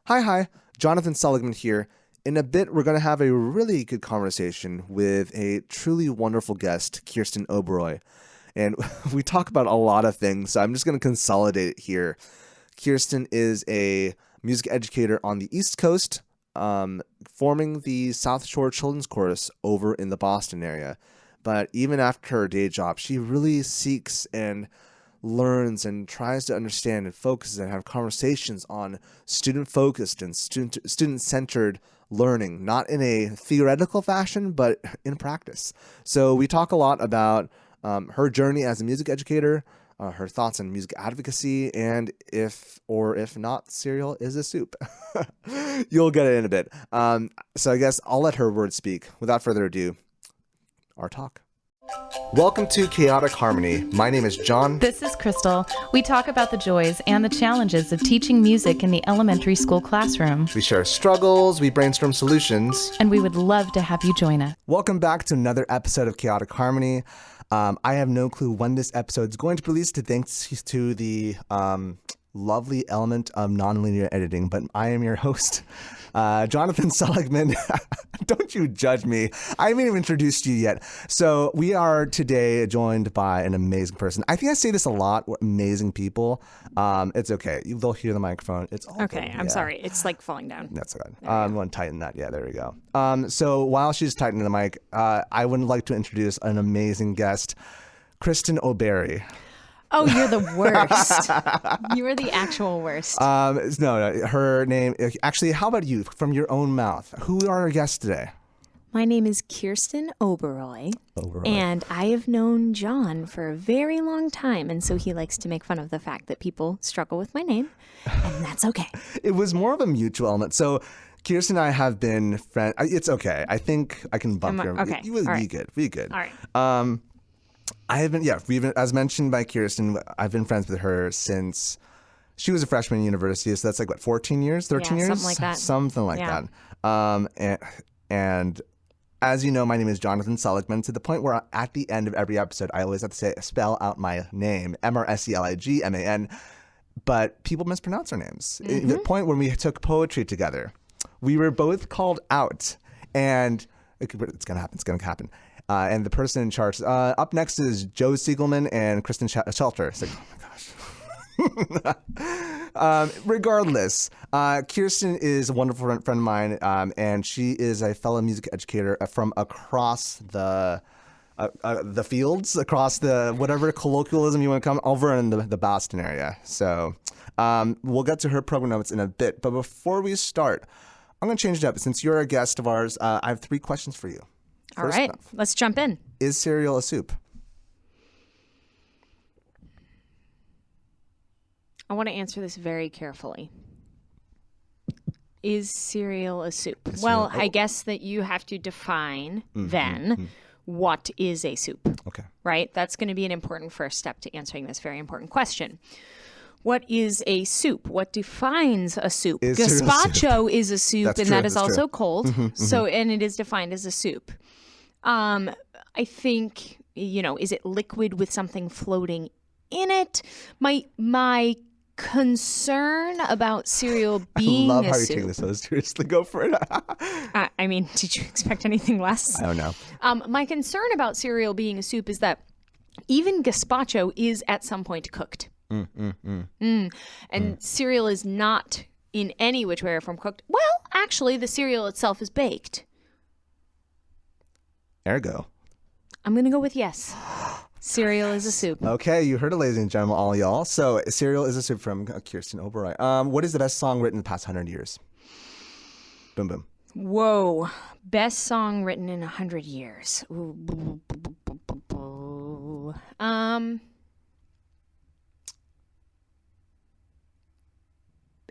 Hi. Jonathan Seligman here. In a bit, we're going to have a really good conversation with a truly wonderful guest, Kirsten Oberoi. And we talk about a lot of things, so I'm just going to consolidate it here. Kirsten is a music educator on the East Coast, forming the South Shore Children's Chorus over in the Boston area. But even after her day job, she really seeks and learns and tries to understand and focuses and have conversations on student-focused and student-centered learning, not in a theoretical fashion, but in practice. So we talk a lot about her journey as a music educator, her thoughts on music advocacy, and if not, cereal is a soup. You'll get it in a bit. So I guess I'll let her words speak. Without further ado, our talk. Welcome to Chaotic Harmony. My name is John. This is Crystal. We talk about the joys and the challenges of teaching music in the elementary school classroom. We share struggles, we brainstorm solutions. And we would love to have you join us. Welcome back to another episode of Chaotic Harmony. I have no clue when this episode is going to be released, thanks to the lovely element of nonlinear editing, but I am your host, Jonathan Seligman. Don't you judge me. I haven't even introduced you yet. So we are today joined by an amazing person. I think I say this a lot, amazing people. It's okay. They'll hear the microphone. It's all okay. good. I'm sorry. It's like falling down. That's good. I'm going to tighten that. Yeah, there we go. So while she's tightening the mic, I would like to introduce an amazing guest, Kirsten Oberoi. Oh, you're the worst. You are the actual worst. No, her name. Actually, how about you, from your own mouth? Who are our guests today? My name is Kirsten Oberoi, and I have known John for a very long time, and so he likes to make fun of the fact that people struggle with my name, and that's okay. It was more of a mutual element. So Kirsten and I have been friends. It's okay. I think I can bump her. Okay. You will be right. good. Be good. All right. I have been, as mentioned by Kirsten, I've been friends with her since she was a freshman in university. So that's like, 14 years, 13 years? Something like that. Something like that. And as you know, my name is Jonathan Seligman, to the point where at the end of every episode, I always have to spell out my name, MRSELIGMAN, but people mispronounce our names. Mm-hmm. The point when we took poetry together, we were both called out, and it's going to happen. And the person in charge, up next is Joe Siegelman and Kristen Shelter. It's like, oh my gosh. Regardless, Kirsten is a wonderful friend of mine, and she is a fellow music educator from across the fields, across the whatever colloquialism you want to come over in the Boston area. So we'll get to her program notes in a bit. But before we start, I'm going to change it up. Since you're a guest of ours, I have 3 questions for you. All right, let's jump in. Is cereal a soup? I want to answer this very carefully. Is cereal a soup? I guess that you have to define what is a soup. Okay. Right? That's going to be an important first step to answering this very important question. What is a soup? What defines a soup? Gazpacho is a soup, That's and true. that is also cold. Mm-hmm. And it is defined as a soup. I think, is it liquid with something floating in it? My concern about cereal being I love a how soup. you're taking this so seriously. Go for it. Did you expect anything less? I don't know. My concern about cereal being a soup is that even gazpacho is at some point cooked. And cereal is not in any which way or form cooked. Well, actually, the cereal itself is baked. Ergo. I'm going to go with yes. Cereal is a soup. Okay, you heard it, ladies and gentlemen, all y'all. So, cereal is a soup from Kirsten Oberoi. What is the best song written in the past 100 years? Boom, boom. Whoa. Best song written in 100 years.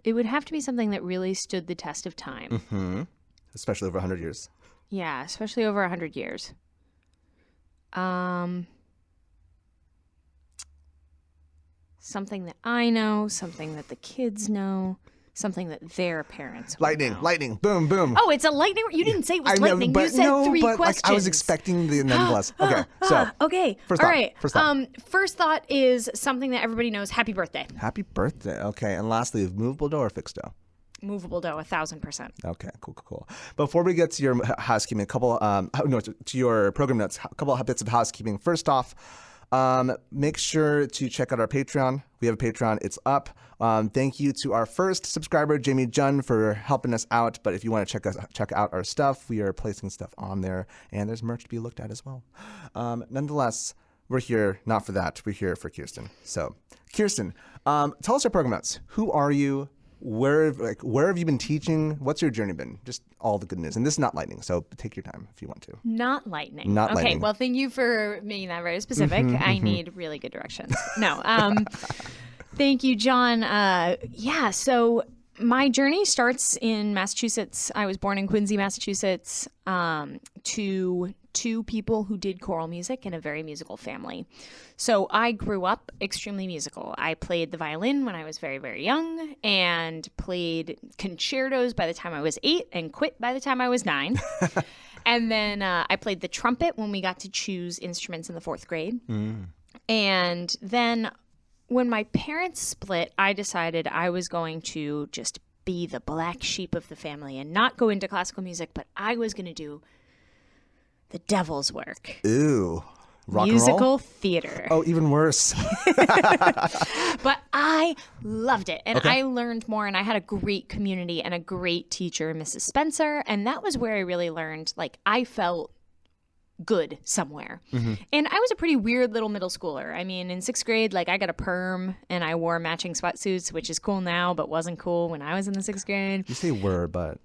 It would have to be something that really stood the test of time. Mm-hmm. Especially over 100 years. Yeah, especially over 100 years. Something that I know, something that the kids know, something that their parents would know. Lightning, boom, boom. Oh, it's a lightning. You didn't say it was lightning. You said 3 questions. I was expecting the nonetheless. Okay, so. Okay. First All thought. right. First thought. First thought is something that everybody knows. Happy birthday. Happy birthday. Okay, and lastly, movable dough or fixed dough? Movable dough, 1,000%. Okay, cool. Before we get to your housekeeping, to your program notes, a couple of bits of housekeeping. First off, make sure to check out our Patreon. We have a Patreon. It's up. Thank you to our first subscriber, Jamie Junn, for helping us out. But if you want to check out our stuff, we are placing stuff on there, and there's merch to be looked at as well. Nonetheless, we're here not for that. We're here for Kirsten. So, Kirsten, tell us your program notes. Who are you? Where have you been teaching? What's your journey been? Just all the good news. And this is not lightning, so take your time if you want to. Not lightning. Not okay, lightning. Well, thank you for making that very specific. I need really good directions. No, thank you, John. So my journey starts in Massachusetts. I was born in Quincy, Massachusetts, to two people who did choral music in a very musical family. So I grew up extremely musical. I played the violin when I was very, very young and played concertos by the time I was 8 and quit by the time I was 9. And then I played the trumpet when we got to choose instruments in the 4th grade. And then when my parents split, I decided I was going to just be the black sheep of the family and not go into classical music, but I was going to do the devil's work. Ooh. Rock Musical and roll? theater. Oh, even worse. But I loved it. And Okay. I learned more. And I had a great community and a great teacher, Mrs. Spencer. And that was where I really learned, I felt good somewhere. And I was a pretty weird little middle schooler. I mean, in 6th grade, I got a perm and I wore matching sweatsuits, which is cool now, but wasn't cool when I was in the 6th grade. You say were, but...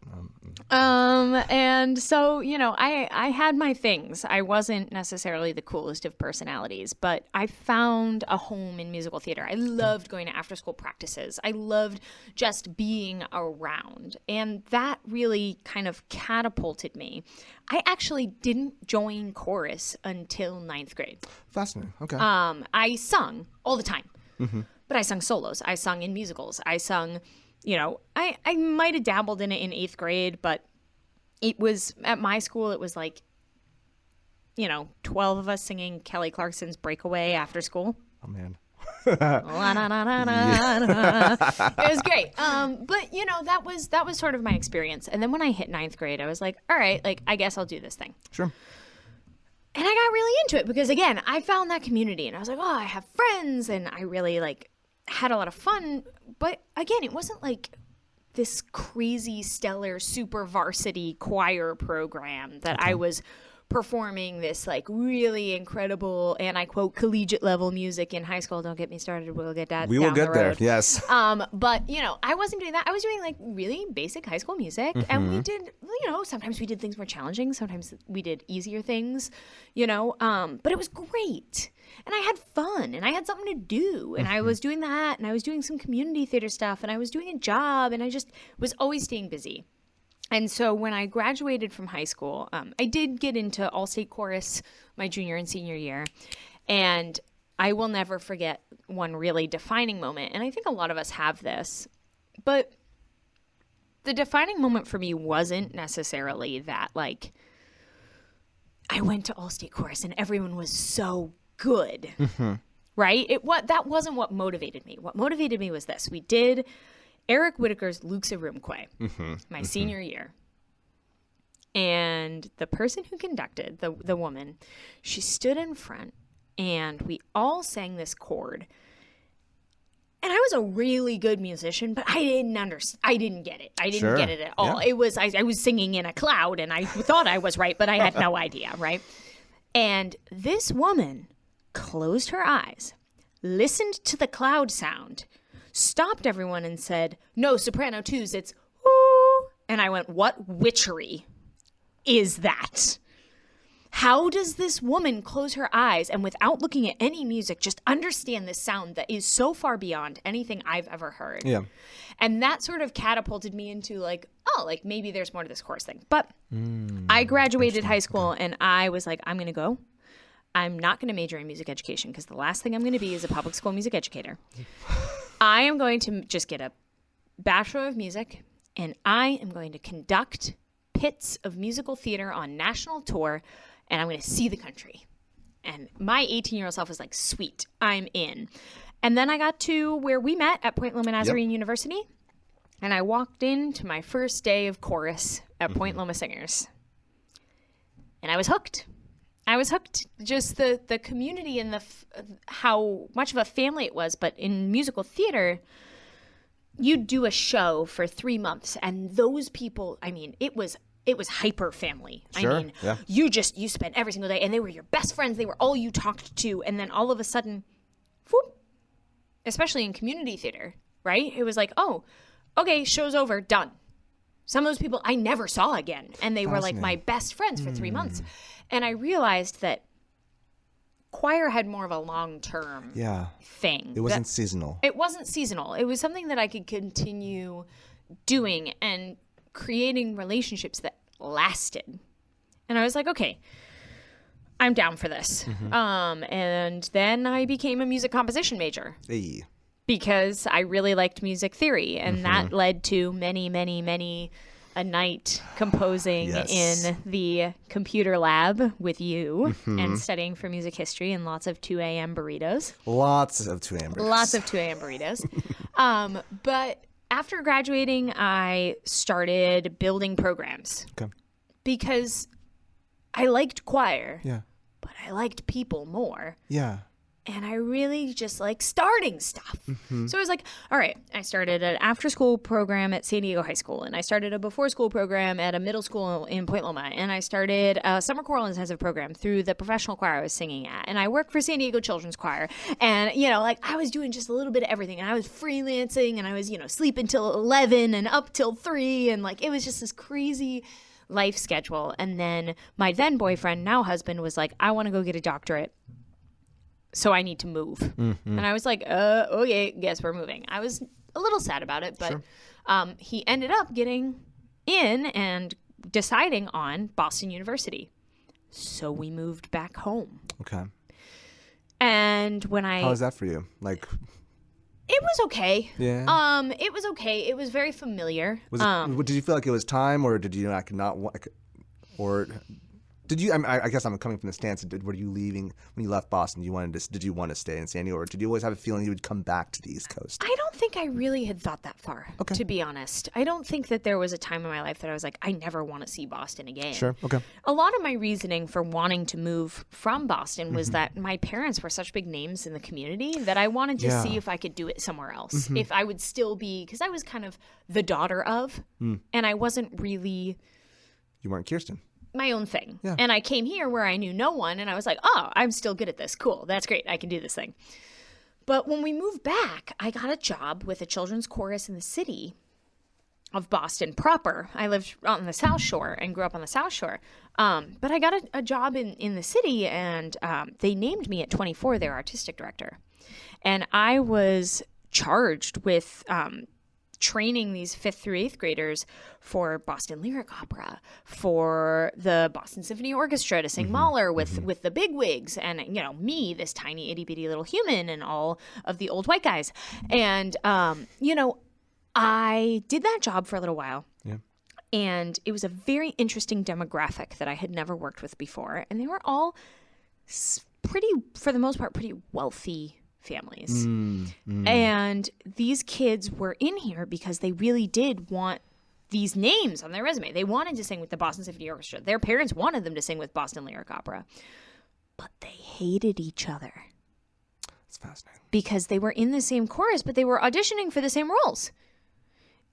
And so, I had my things. I wasn't necessarily the coolest of personalities, but I found a home in musical theater. I loved going to after school practices. I loved just being around. And that really kind of catapulted me. I actually didn't join chorus until 9th grade. Fascinating. Okay. I sung all the time, but I sung solos. I sung in musicals. I sung, I might have dabbled in it in 8th grade, but it was at my school. It was 12 of us singing Kelly Clarkson's Breakaway after school. Oh, man. It was great. But that was sort of my experience. And then when I hit 9th grade, I was like, all right, I guess I'll do this thing. Sure. And I got really into it because, again, I found that community and I was like, oh, I have friends and I really had a lot of fun. But again, it wasn't this crazy stellar super varsity choir program that I was performing this really incredible, and I quote, collegiate level music in high school. Don't get me started. We'll get that. We will down get the there. road. Yes. But I wasn't doing that. I was doing really basic high school music, and we did, sometimes we did things more challenging. Sometimes we did easier things, but it was great. And I had fun and I had something to do, and I was doing that, and I was doing some community theater stuff, and I was doing a job, and I just was always staying busy. And so when I graduated from high school, I did get into all-state chorus my junior and senior year. And I will never forget one really defining moment. And I think a lot of us have this. But the defining moment for me wasn't necessarily that, I went to all-state chorus and everyone was so good. Right? That wasn't what motivated me. What motivated me was this. We did Eric Whitaker's Luke's a Roomquay, my senior year. And the person who conducted, the woman, she stood in front and we all sang this chord. And I was a really good musician, but I didn't get it. I didn't get it at all. Yeah. It was, I was singing in a cloud and I thought I was right, but I had no idea, right? And this woman closed her eyes, listened to the cloud sound, stopped everyone and said, no, soprano twos, it's ooh. And I went, what witchery is that? How does this woman close her eyes and without looking at any music just understand this sound that is so far beyond anything I've ever heard? Yeah. And that sort of catapulted me into maybe there's more to this chorus thing. But I graduated high school and I was like, I'm going to go. I'm not going to major in music education because the last thing I'm going to be is a public school music educator. I am going to just get a Bachelor of Music, and I am going to conduct pits of musical theater on national tour, and I'm going to see the country. And my 18-year-old self was like, sweet, I'm in. And then I got to where we met at Point Loma Nazarene University, And I walked into my first day of chorus at Point Loma Singers. And I was hooked. Just the community and how much of a family it was. But in musical theater, you'd do a show for 3 months. And those people, I mean, it was hyper family. Sure, I mean, yeah. you spent every single day. And they were your best friends. They were all you talked to. And then all of a sudden, whoop, especially in community theater, right? It was like, oh, okay, show's over, done. Some of those people I never saw again, and they were like my best friends for 3 months. And I realized that choir had more of a long-term thing. It wasn't seasonal. It wasn't seasonal. It was something that I could continue doing and creating relationships that lasted. And I was like, okay, I'm down for this. And then I became a music composition major. Hey. Because I really liked music theory, and that led to many a night composing in the computer lab with you and studying for music history and lots of 2 a.m. burritos. Lots of 2 a.m. burritos. But after graduating, I started building programs. Okay. Because I liked choir, but I liked people more. Yeah. And I really just like starting stuff. So I was like, all right, I started an after-school program at San Diego High School, and I started a before-school program at a middle school in Point Loma, and I started a summer choral intensive program through the professional choir I was singing at, and I worked for San Diego Children's Choir, and, you know, like I was doing just a little bit of everything, and I was freelancing, and I was, you know, sleeping till 11 and up till 3, and like it was just this crazy life schedule. And then my then boyfriend, now husband, was like, I want to go get a doctorate. So I need to move. And I was like, okay, guess we're moving. I was a little sad about it, but he ended up getting in and deciding on Boston University. So we moved back home. Okay. And when How was that for you? Like, it was okay. Yeah. It was okay. It was very familiar. Was it, did you feel like it was time, or did you not want, or did you? I guess I'm coming from the stance. Were you leaving when you left Boston? Did you want to stay in San Diego, or did you always have a feeling you would come back to the East Coast? I don't think I really had thought that far. Okay. To be honest, I don't think that there was a time in my life that I was like, I never want to see Boston again. Sure. Okay. A lot of my reasoning for wanting to move from Boston was that my parents were such big names in the community that I wanted to see if I could do it somewhere else. If I would still be, because I was kind of the daughter of, and I wasn't really. You weren't Kirsten. My own thing. Yeah. And I came here where I knew no one, and I was like, oh, I'm still good at this. Cool. That's great. I can do this thing. But when we moved back, I got a job with a children's chorus in the city of Boston proper. I lived on the South Shore and grew up on the South Shore. But I got a job in the city, and they named me at 24 their artistic director. And I was charged with training these 5th through 8th graders for Boston Lyric Opera, for the Boston Symphony Orchestra to sing Mahler with the bigwigs, and, you know, me, this tiny itty bitty little human, and all of the old white guys. And, you know, I did that job for a little while. Yeah. And it was a very interesting demographic that I had never worked with before. And they were all pretty, for the most part, pretty wealthy families. And these kids were in here because they really did want these names on their resume. They wanted to sing with the Boston Symphony Orchestra. Their parents wanted them to sing with Boston Lyric Opera. But they hated each other. That's fascinating. Because they were in the same chorus, but they were auditioning for the same roles.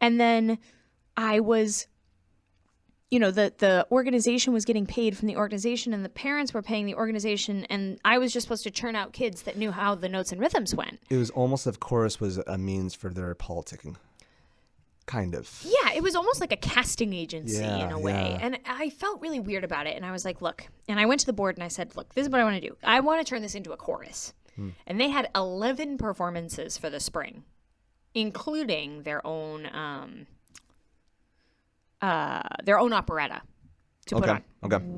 And then I was, you know, the organization was getting paid from the organization, and the parents were paying the organization, and I was just supposed to churn out kids that knew how the notes and rhythms went. It was almost as if chorus was a means for their politicking. Kind of. Yeah, it was almost like a casting agency in a way. And I felt really weird about it. And I was like, look, and I went to the board and I said, look, this is what I want to do. I want to turn this into a chorus. And they had 11 performances for the spring, including their own operetta to put on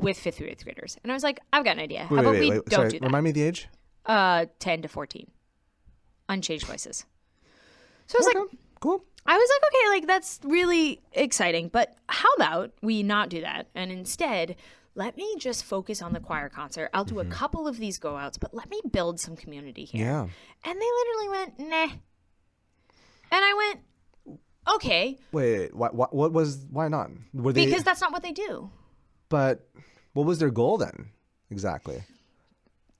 with 5th through 8th graders. And I was like, I've got an idea. How about we don't do that? Remind me of the age? 10 to 14. Unchanged voices. So I was like, cool. I was like, okay, like that's really exciting, but how about we not do that? And instead, let me just focus on the choir concert. I'll do a couple of these go outs, but let me build some community here. Yeah. And they literally went, nah. And I went, Okay. Wait, why not? Were they? Because that's not what they do. But what was their goal then? Exactly.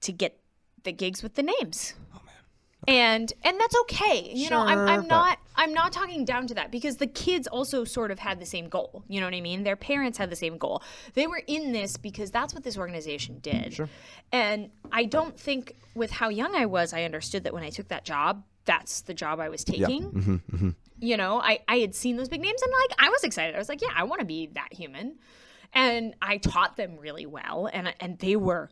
To get the gigs with the names. Oh man. Okay. And that's okay. You know, I'm not talking down to that, because the kids also sort of had the same goal. You know what I mean? Their parents had the same goal. They were in this because that's what this organization did. Sure. And I don't think, with how young I was, I understood that when I took that job, that's the job I was taking. Yeah. Mm-hmm, mm-hmm. You know, I had seen those big names, and like I was excited. I was like, yeah, I want to be that human. And I taught them really well, and they were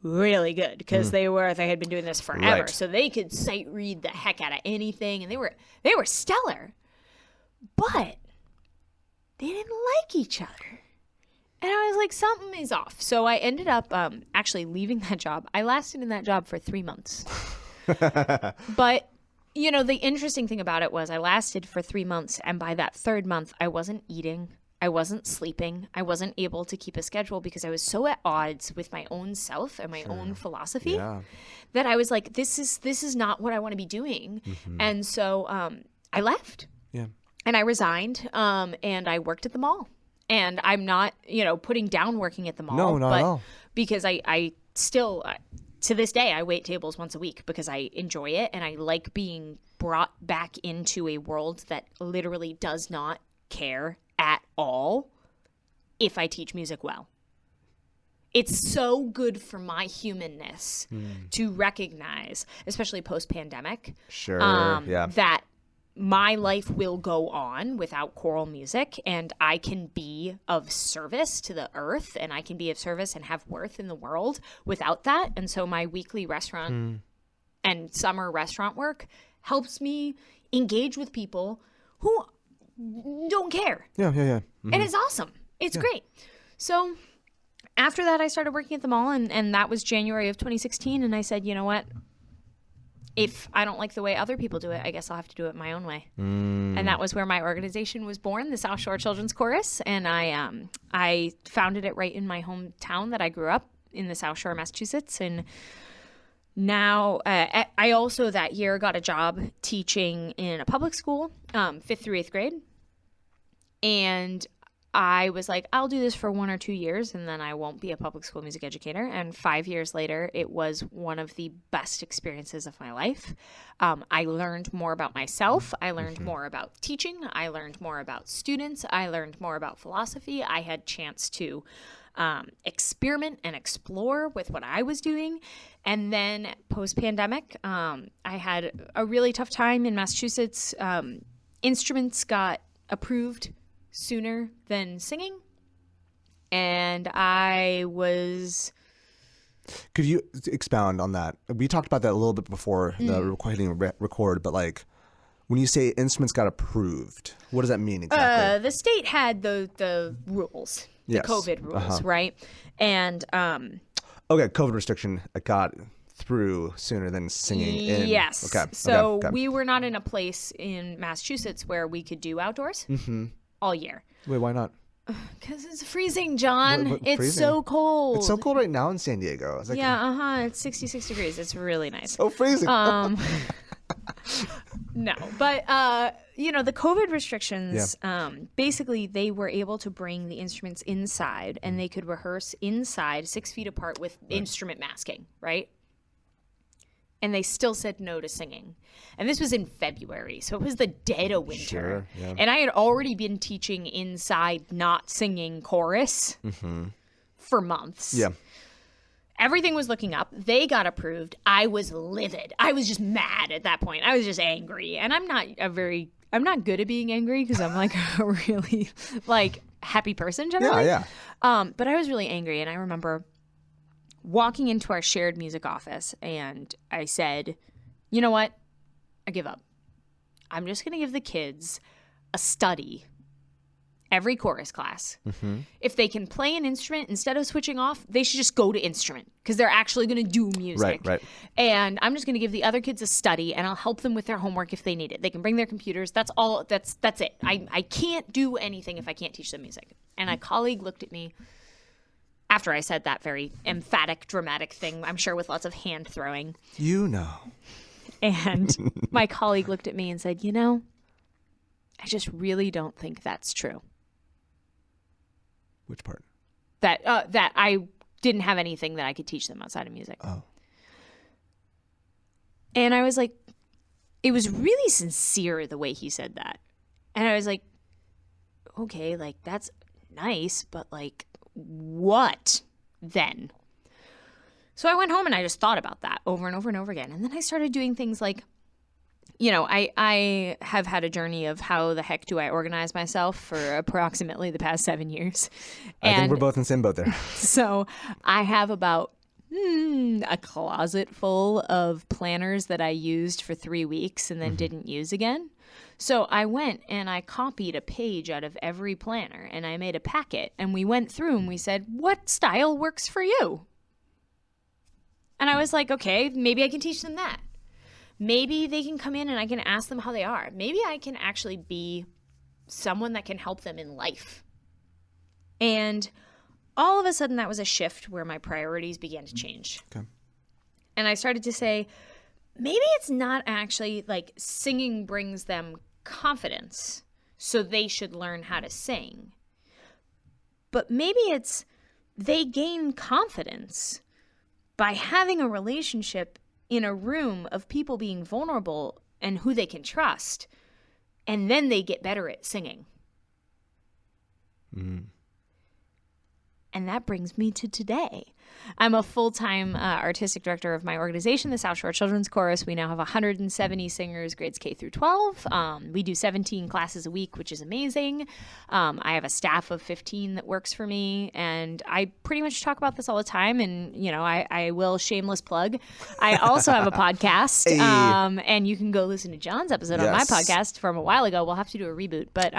really good, because they had been doing this forever. Right. So they could sight read the heck out of anything, and they were stellar. But they didn't like each other. And I was like, something is off. So I ended up actually leaving that job. I lasted in that job for 3 months. But, you know, the interesting thing about it was I lasted for 3 months, and by that third month, I wasn't eating. I wasn't sleeping. I wasn't able to keep a schedule, because I was so at odds with my own self and my own philosophy that I was like, this is not what I want to be doing. Mm-hmm. And so I left. Yeah. And I resigned, and I worked at the mall. And I'm not, you know, putting down working at the mall. No, not at all. Because I still, to this day, I wait tables once a week because I enjoy it, and I like being brought back into a world that literally does not care at all if I teach music well. It's so good for my humanness to recognize, especially post-pandemic, that my life will go on without choral music, and I can be of service to the earth, and I can be of service and have worth in the world without that. And so my weekly restaurant and summer restaurant work helps me engage with people who don't care. Yeah. Mm-hmm. And it's awesome. It's great. So after that, I started working at the mall, and that was January of 2016. And I said, you know what? If I don't like the way other people do it, I guess I'll have to do it my own way. And that was where my organization was born, the South Shore Children's Chorus. And I founded it right in my hometown that I grew up in, the South Shore, Massachusetts. And now I also that year got a job teaching in a public school, 5th through 8th grade. And I was like, I'll do this for 1 or 2 years, and then I won't be a public school music educator. And 5 years later, it was one of the best experiences of my life. I learned more about myself. I learned more about teaching. I learned more about students. I learned more about philosophy. I had chance to experiment and explore with what I was doing. And then post-pandemic, I had a really tough time in Massachusetts. Instruments got approved sooner than singing, and I was... Could you expound on that? We talked about that a little bit before the record, but like, when you say instruments got approved, what does that mean exactly? The state had the rules, the COVID rules, right? And COVID restriction got through sooner than singing in. Yes. Okay. So we were not in a place in Massachusetts where we could do outdoors all year. Wait, why not? Because it's freezing, John. It's freezing? so cold. It's so cold right now in San Diego. It's like, It's 66 degrees. It's really nice. So freezing. No, but the COVID restrictions, basically they were able to bring the instruments inside, and they could rehearse inside 6 feet apart with instrument masking, right? And they still said no to singing. And this was in February, so it was the dead of winter. Sure, yeah. And I had already been teaching inside not singing chorus for months. Yeah. Everything was looking up. They got approved. I was livid. I was just mad at that point. I was just angry. And I'm not good at being angry, because I'm like a really happy person generally. Yeah. But I was really angry, and I remember walking into our shared music office, and I said, you know what? I give up. I'm just going to give the kids a study every chorus class. If they can play an instrument instead of switching off, they should just go to instrument, because they're actually going to do music. Right. And I'm just going to give the other kids a study, and I'll help them with their homework if they need it. They can bring their computers. That's all. That's it. I can't do anything if I can't teach them music. And a colleague looked at me after I said that very emphatic, dramatic thing, I'm sure with lots of hand throwing. You know. And my colleague looked at me and said, I just really don't think that's true. Which part? That I didn't have anything that I could teach them outside of music. Oh. And I was like, it was really sincere the way he said that. And I was like, okay, like that's nice, but like what then? So I went home and I just thought about that over and over and over again. And then I started doing things like, you know, I have had a journey of how the heck do I organize myself for approximately the past 7 years. I think we're both in the same boat there. So I have about a closet full of planners that I used for 3 weeks and then didn't use again. So I went and I copied a page out of every planner and I made a packet and we went through and we said, what style works for you? And I was like, okay, maybe I can teach them that. Maybe they can come in and I can ask them how they are. Maybe I can actually be someone that can help them in life. And all of a sudden that was a shift where my priorities began to change. Okay. And I started to say, maybe it's not actually like singing brings them confidence, so they should learn how to sing. But maybe it's they gain confidence by having a relationship in a room of people being vulnerable and who they can trust, and then they get better at singing. And that brings me to today. I'm a full-time artistic director of my organization, the South Shore Children's Chorus. We now have 170 singers, grades K through 12. We do 17 classes a week, which is amazing. I have a staff of 15 that works for me, and I pretty much talk about this all the time. And, you know, I will shameless plug. I also have a podcast, and you can go listen to John's episode on my podcast from a while ago. We'll have to do a reboot. But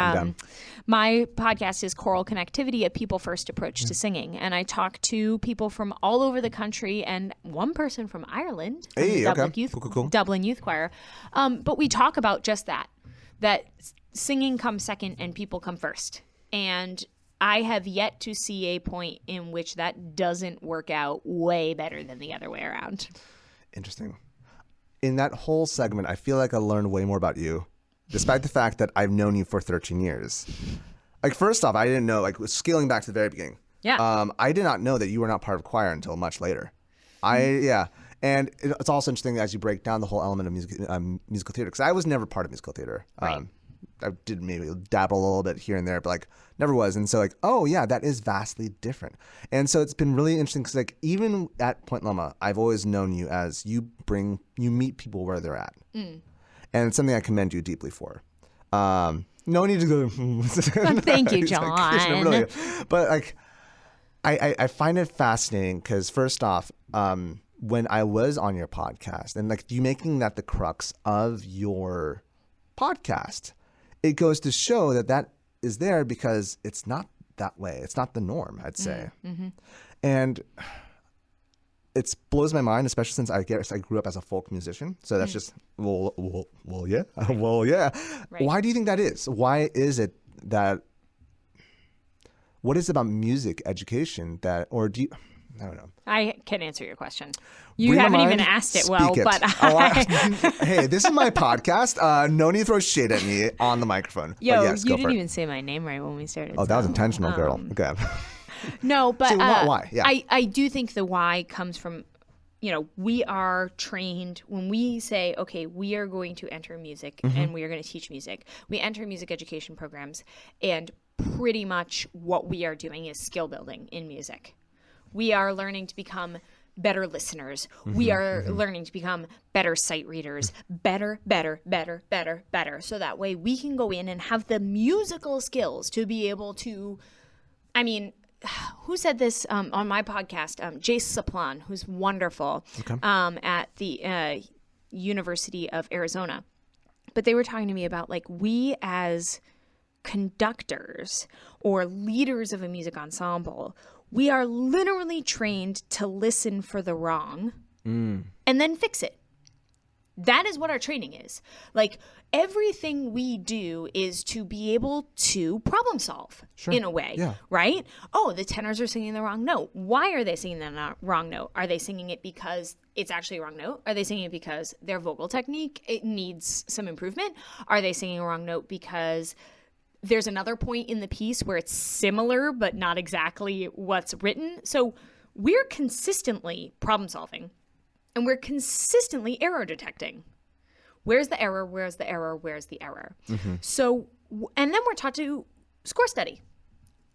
my podcast is Choral Connectivity, a people-first approach to singing. And I talk to people from all over the country and one person from Ireland, from the Dublin Youth Choir. But we talk about just that singing comes second and people come first. And I have yet to see a point in which that doesn't work out way better than the other way around. Interesting. In that whole segment, I feel like I learned way more about you, despite the fact that I've known you for 13 years. Like, first off, I didn't know, like, scaling back to the very beginning. Yeah. I did not know that you were not part of choir until much later. And it's also interesting as you break down the whole element of musical theater, because I was never part of musical theater. Right. I did maybe dabble a little bit here and there, but like never was. And so like, oh yeah, that is vastly different. And so it's been really interesting because like even at Point Loma, I've always known you as you meet people where they're at. And it's something I commend you deeply for. No need to go. Thank you, John. Like, really, but like, I find it fascinating because first off, when I was on your podcast and like you making that the crux of your podcast, it goes to show that is there because it's not that way. It's not the norm, I'd say. And it blows my mind, especially since I grew up as a folk musician. So that's just, yeah. Right. Why do you think that is? Why is it that, what is it about music education that, or do you, I don't know. I can answer your question. You haven't even asked it well, but hey, this is my podcast. No need to throw shade at me on the microphone. Yo, yes, you didn't even say my name right when we started. Oh, that was intentional, girl. Okay. No, but so why? Yeah. I do think the why comes from, you know, we are trained when we say, okay, we are going to enter music and we are going to teach music. We enter music education programs, and pretty much what we are doing is skill building in music. We are learning to become better listeners. We are learning to become better sight readers, better. So that way we can go in and have the musical skills to be able to, I mean, who said this on my podcast? Jace Saplan, who's wonderful at the University of Arizona. But they were talking to me about like we as conductors or leaders of a music ensemble, we are literally trained to listen for the wrong and then fix it. That is what our training is. Like, everything we do is to be able to problem solve in a way, right? Oh, the tenors are singing the wrong note. Why are they singing the wrong note? Are they singing it because it's actually a wrong note? Are they singing it because their vocal technique, it needs some improvement? Are they singing a wrong note because there's another point in the piece where it's similar but not exactly what's written? So we're consistently problem solving. And we're consistently error detecting. Where's the error? Where's the error? Where's the error? So, and then we're taught to score study.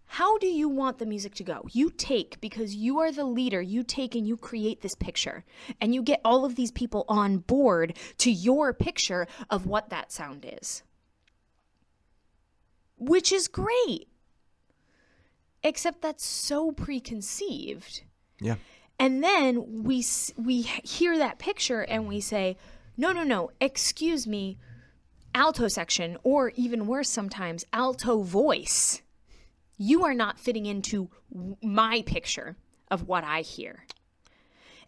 How do you want the music to go? You take, because you are the leader, you take and you create this picture. And you get all of these people on board to your picture of what that sound is. Which is great. Except that's so preconceived. Yeah. And then we hear that picture and we say, no, excuse me, alto section, or even worse sometimes, alto voice. You are not fitting into my picture of what I hear.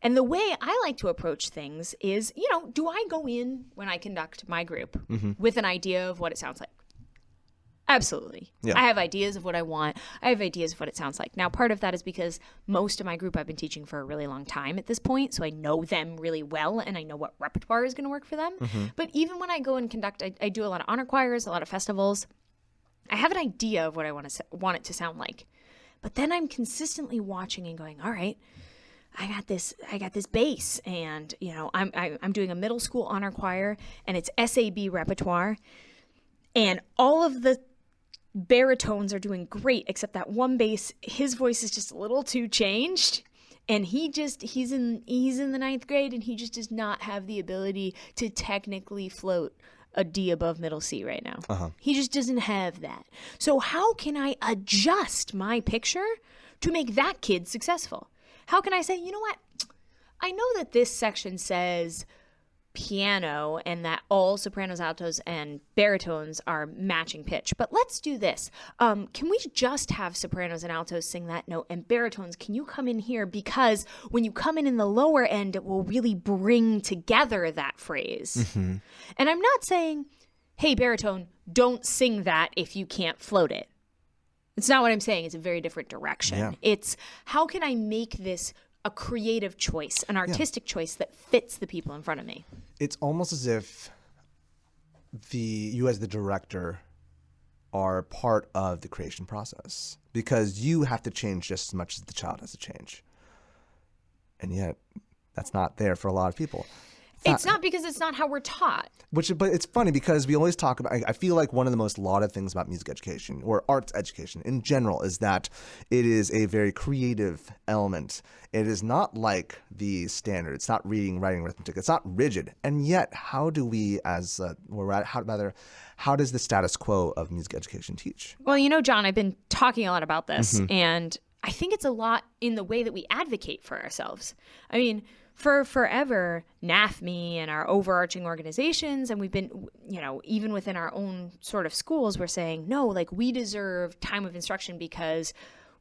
And the way I like to approach things is, do I go in when I conduct my group with an idea of what it sounds like? Absolutely. Yeah. I have ideas of what I want. I have ideas of what it sounds like. Now, part of that is because most of my group I've been teaching for a really long time at this point, so I know them really well, and I know what repertoire is going to work for them. But even when I go and conduct, I do a lot of honor choirs, a lot of festivals. I have an idea of what I want it to sound like. But then I'm consistently watching and going, all right, I got this bass, and I'm doing a middle school honor choir, and it's SAB repertoire, and all of the baritones are doing great, except that one bass, his voice is just a little too changed, and he's in the ninth grade, and he just does not have the ability to technically float a D above middle C right now. He just doesn't have that. So how can I adjust my picture to make that kid successful? How can I say, you know what? I know that this section says piano and that all sopranos, altos, and baritones are matching pitch, but let's do this. Can we just have sopranos and altos sing that note, and baritones, can you come in here, because when you come in the lower end, it will really bring together that phrase. And I'm not saying, hey, baritone, don't sing that if you can't float it. It's not what I'm saying. It's a very different direction. It's, how can I make this a creative choice, an artistic choice that fits the people in front of me? It's almost as if you as the director are part of the creation process, because you have to change just as much as the child has to change. And yet that's not there for a lot of people. It's not, because it's not how we're taught. But it's funny, because we always talk about, I feel like one of the most lauded things about music education, or arts education in general, is that it is a very creative element. It is not like the standard. It's not reading, writing, arithmetic. It's not rigid. And yet, how do we, how does the status quo of music education teach? Well, John, I've been talking a lot about this, and I think it's a lot in the way that we advocate for ourselves. I mean, for forever, NAFME and our overarching organizations, and we've been, even within our own sort of schools, we're saying, no, like, we deserve time of instruction because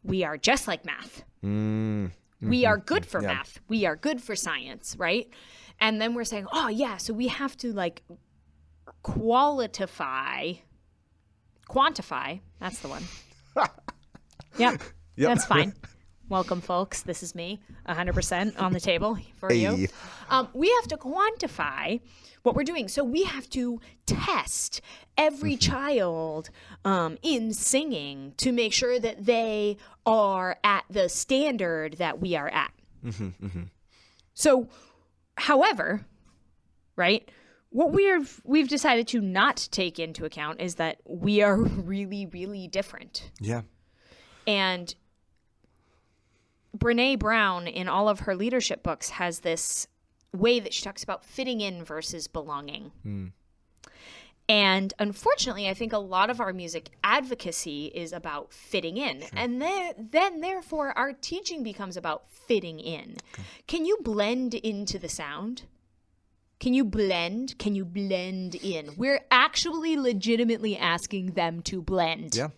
we are just like math. We are good for math. We are good for science, right? And then we're saying, oh, yeah, so we have to, like, quantify, that's the one. Yep. That's fine. Welcome, folks. This is me, 100% on the table for you. We have to quantify what we're doing. So we have to test every child in singing to make sure that they are at the standard that we are at. So, however, right, what we've decided to not take into account is that we are really, really different. Yeah. And Brené Brown, in all of her leadership books, has this way that she talks about fitting in versus belonging. And unfortunately, I think a lot of our music advocacy is about fitting in. Sure. And then, therefore, our teaching becomes about fitting in. Okay. Can you blend into the sound? Can you blend? Can you blend in? We're actually legitimately asking them to blend. Yeah.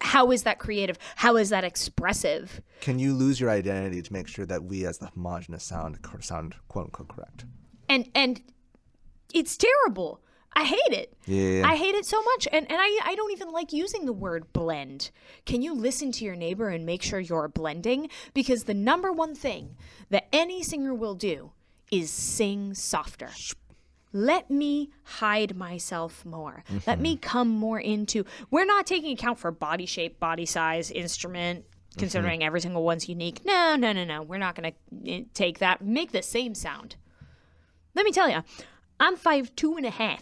How is that creative? How is that expressive? Can you lose your identity to make sure that we as the homogenous sound quote unquote correct? And it's terrible. I hate it. Yeah. I hate it so much. And I don't even like using the word blend. Can you listen to your neighbor and make sure you're blending? Because the number one thing that any singer will do is sing softer. Let me hide myself more. Let me come more into, we're not taking account for body shape, body size, instrument, considering every single one's unique. No. We're not going to take that. Make the same sound. Let me tell you, I'm 5'2.5",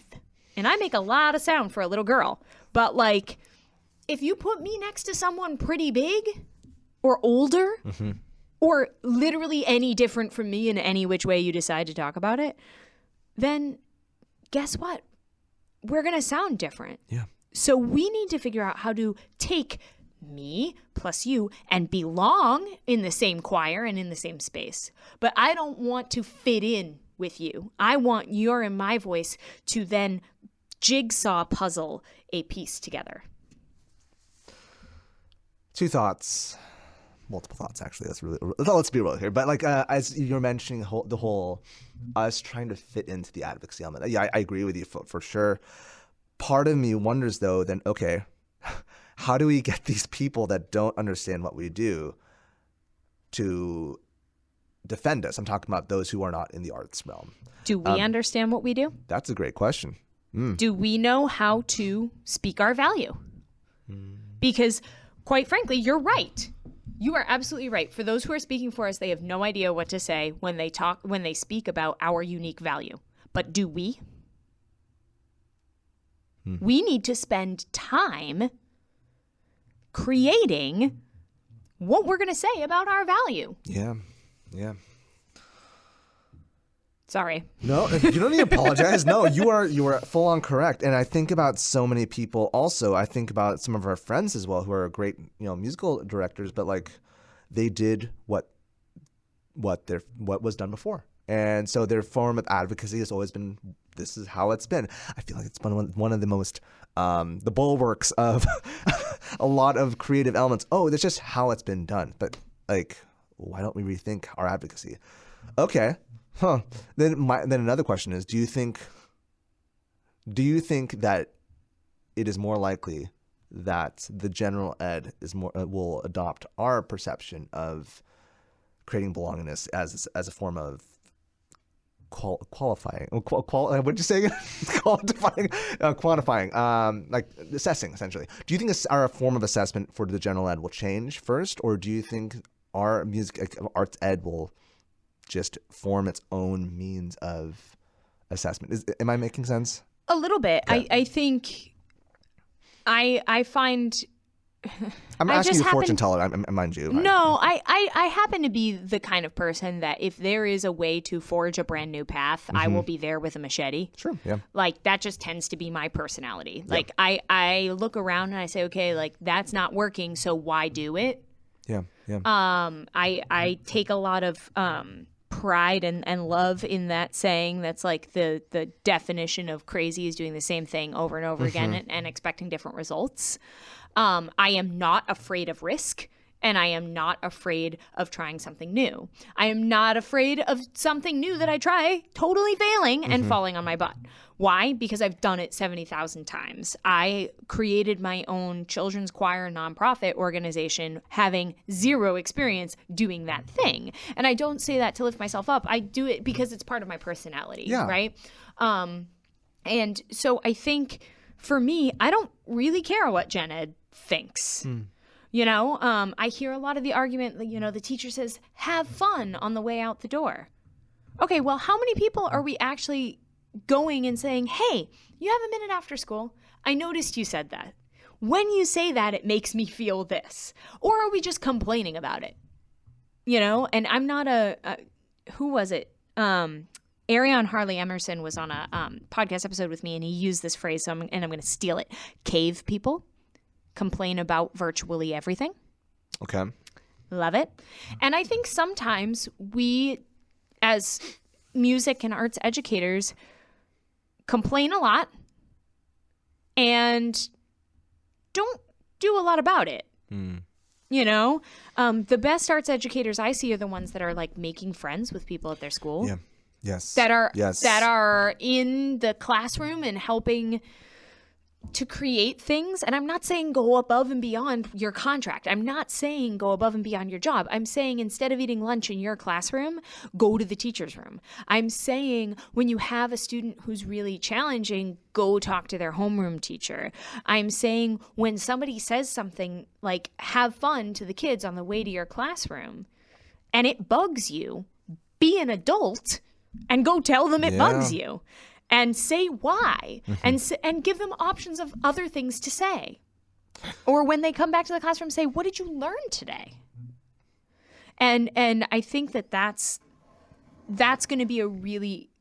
and I make a lot of sound for a little girl. But like, if you put me next to someone pretty big or older, or literally any different from me in any which way you decide to talk about it, then guess what? We're going to sound different. Yeah. So we need to figure out how to take me plus you and belong in the same choir and in the same space. But I don't want to fit in with you. I want your and my voice to then jigsaw puzzle a piece together. Two thoughts. Multiple thoughts, actually. Let's be real here. But like, as you're mentioning, the whole us trying to fit into the advocacy element. Yeah, I agree with you for sure. Part of me wonders, though, then, okay, how do we get these people that don't understand what we do to defend us? I'm talking about those who are not in the arts realm. Do we understand what we do? That's a great question. Do we know how to speak our value? Because, quite frankly, you're right. You are absolutely right. For those who are speaking for us, they have no idea what to say when they speak about our unique value. But do we? We need to spend time creating what we're going to say about our value. Yeah. Sorry. No, you don't need to apologize. No, you are full on correct. And I think about so many people also. I think about some of our friends as well who are great, musical directors, but like they did what was done before. And so their form of advocacy has always been, this is how it's been. I feel like it's been one of the most, the bulwarks of a lot of creative elements. Oh, that's just how it's been done. But like, why don't we rethink our advocacy? Okay. Then another question is, do you think that it is more likely that the general ed will adopt our perception of creating belongingness as a form of qualifying? What'd you say? Quantifying, like assessing, essentially. Do you think our form of assessment for the general ed will change first, or do you think our arts ed will just form its own means of assessment? Am I making sense? A little bit. Okay. I think I find I'm asking you, fortune teller, mind you. No, I happen to be the kind of person that if there is a way to forge a brand new path, I will be there with a machete. Sure, yeah. Like, that just tends to be my personality. Yeah. Like, I look around and I say, okay, like, that's not working, so why do it? Yeah. I take a lot of pride and love in that saying. That's like the definition of crazy is doing the same thing over and over again and expecting different results. I am not afraid of risk, and I am not afraid of trying something new. I am not afraid of something new that I try totally failing and falling on my butt. Why? Because I've done it 70,000 times. I created my own children's choir nonprofit organization having zero experience doing that thing. And I don't say that to lift myself up. I do it because it's part of my personality, right? And so I think for me, I don't really care what Gen Ed thinks. I hear a lot of the argument that, the teacher says, have fun on the way out the door. Okay, well, how many people are we actually going and saying, hey, you have a minute after school? I noticed you said that. When you say that, it makes me feel this. Or are we just complaining about it? And I'm not who was it? Arion Harley Emerson was on a podcast episode with me, and he used this phrase, and I'm going to steal it. Cave people complain about virtually everything. Okay. Love it. And I think sometimes we, as music and arts educators, complain a lot and don't do a lot about it. The best arts educators I see are the ones that are like making friends with people at their school. Yes. that are Yes. that are in the classroom and helping to create things. And I'm not saying go above and beyond your contract. I'm not saying go above and beyond your job. I'm saying instead of eating lunch in your classroom, go to the teacher's room. I'm saying when you have a student who's really challenging, go talk to their homeroom teacher. I'm saying when somebody says something like have fun to the kids on the way to your classroom and it bugs you, be an adult and go tell them it bugs you. And say why, and give them options of other things to say. Or when they come back to the classroom, say, what did you learn today? And I think that's going to be a really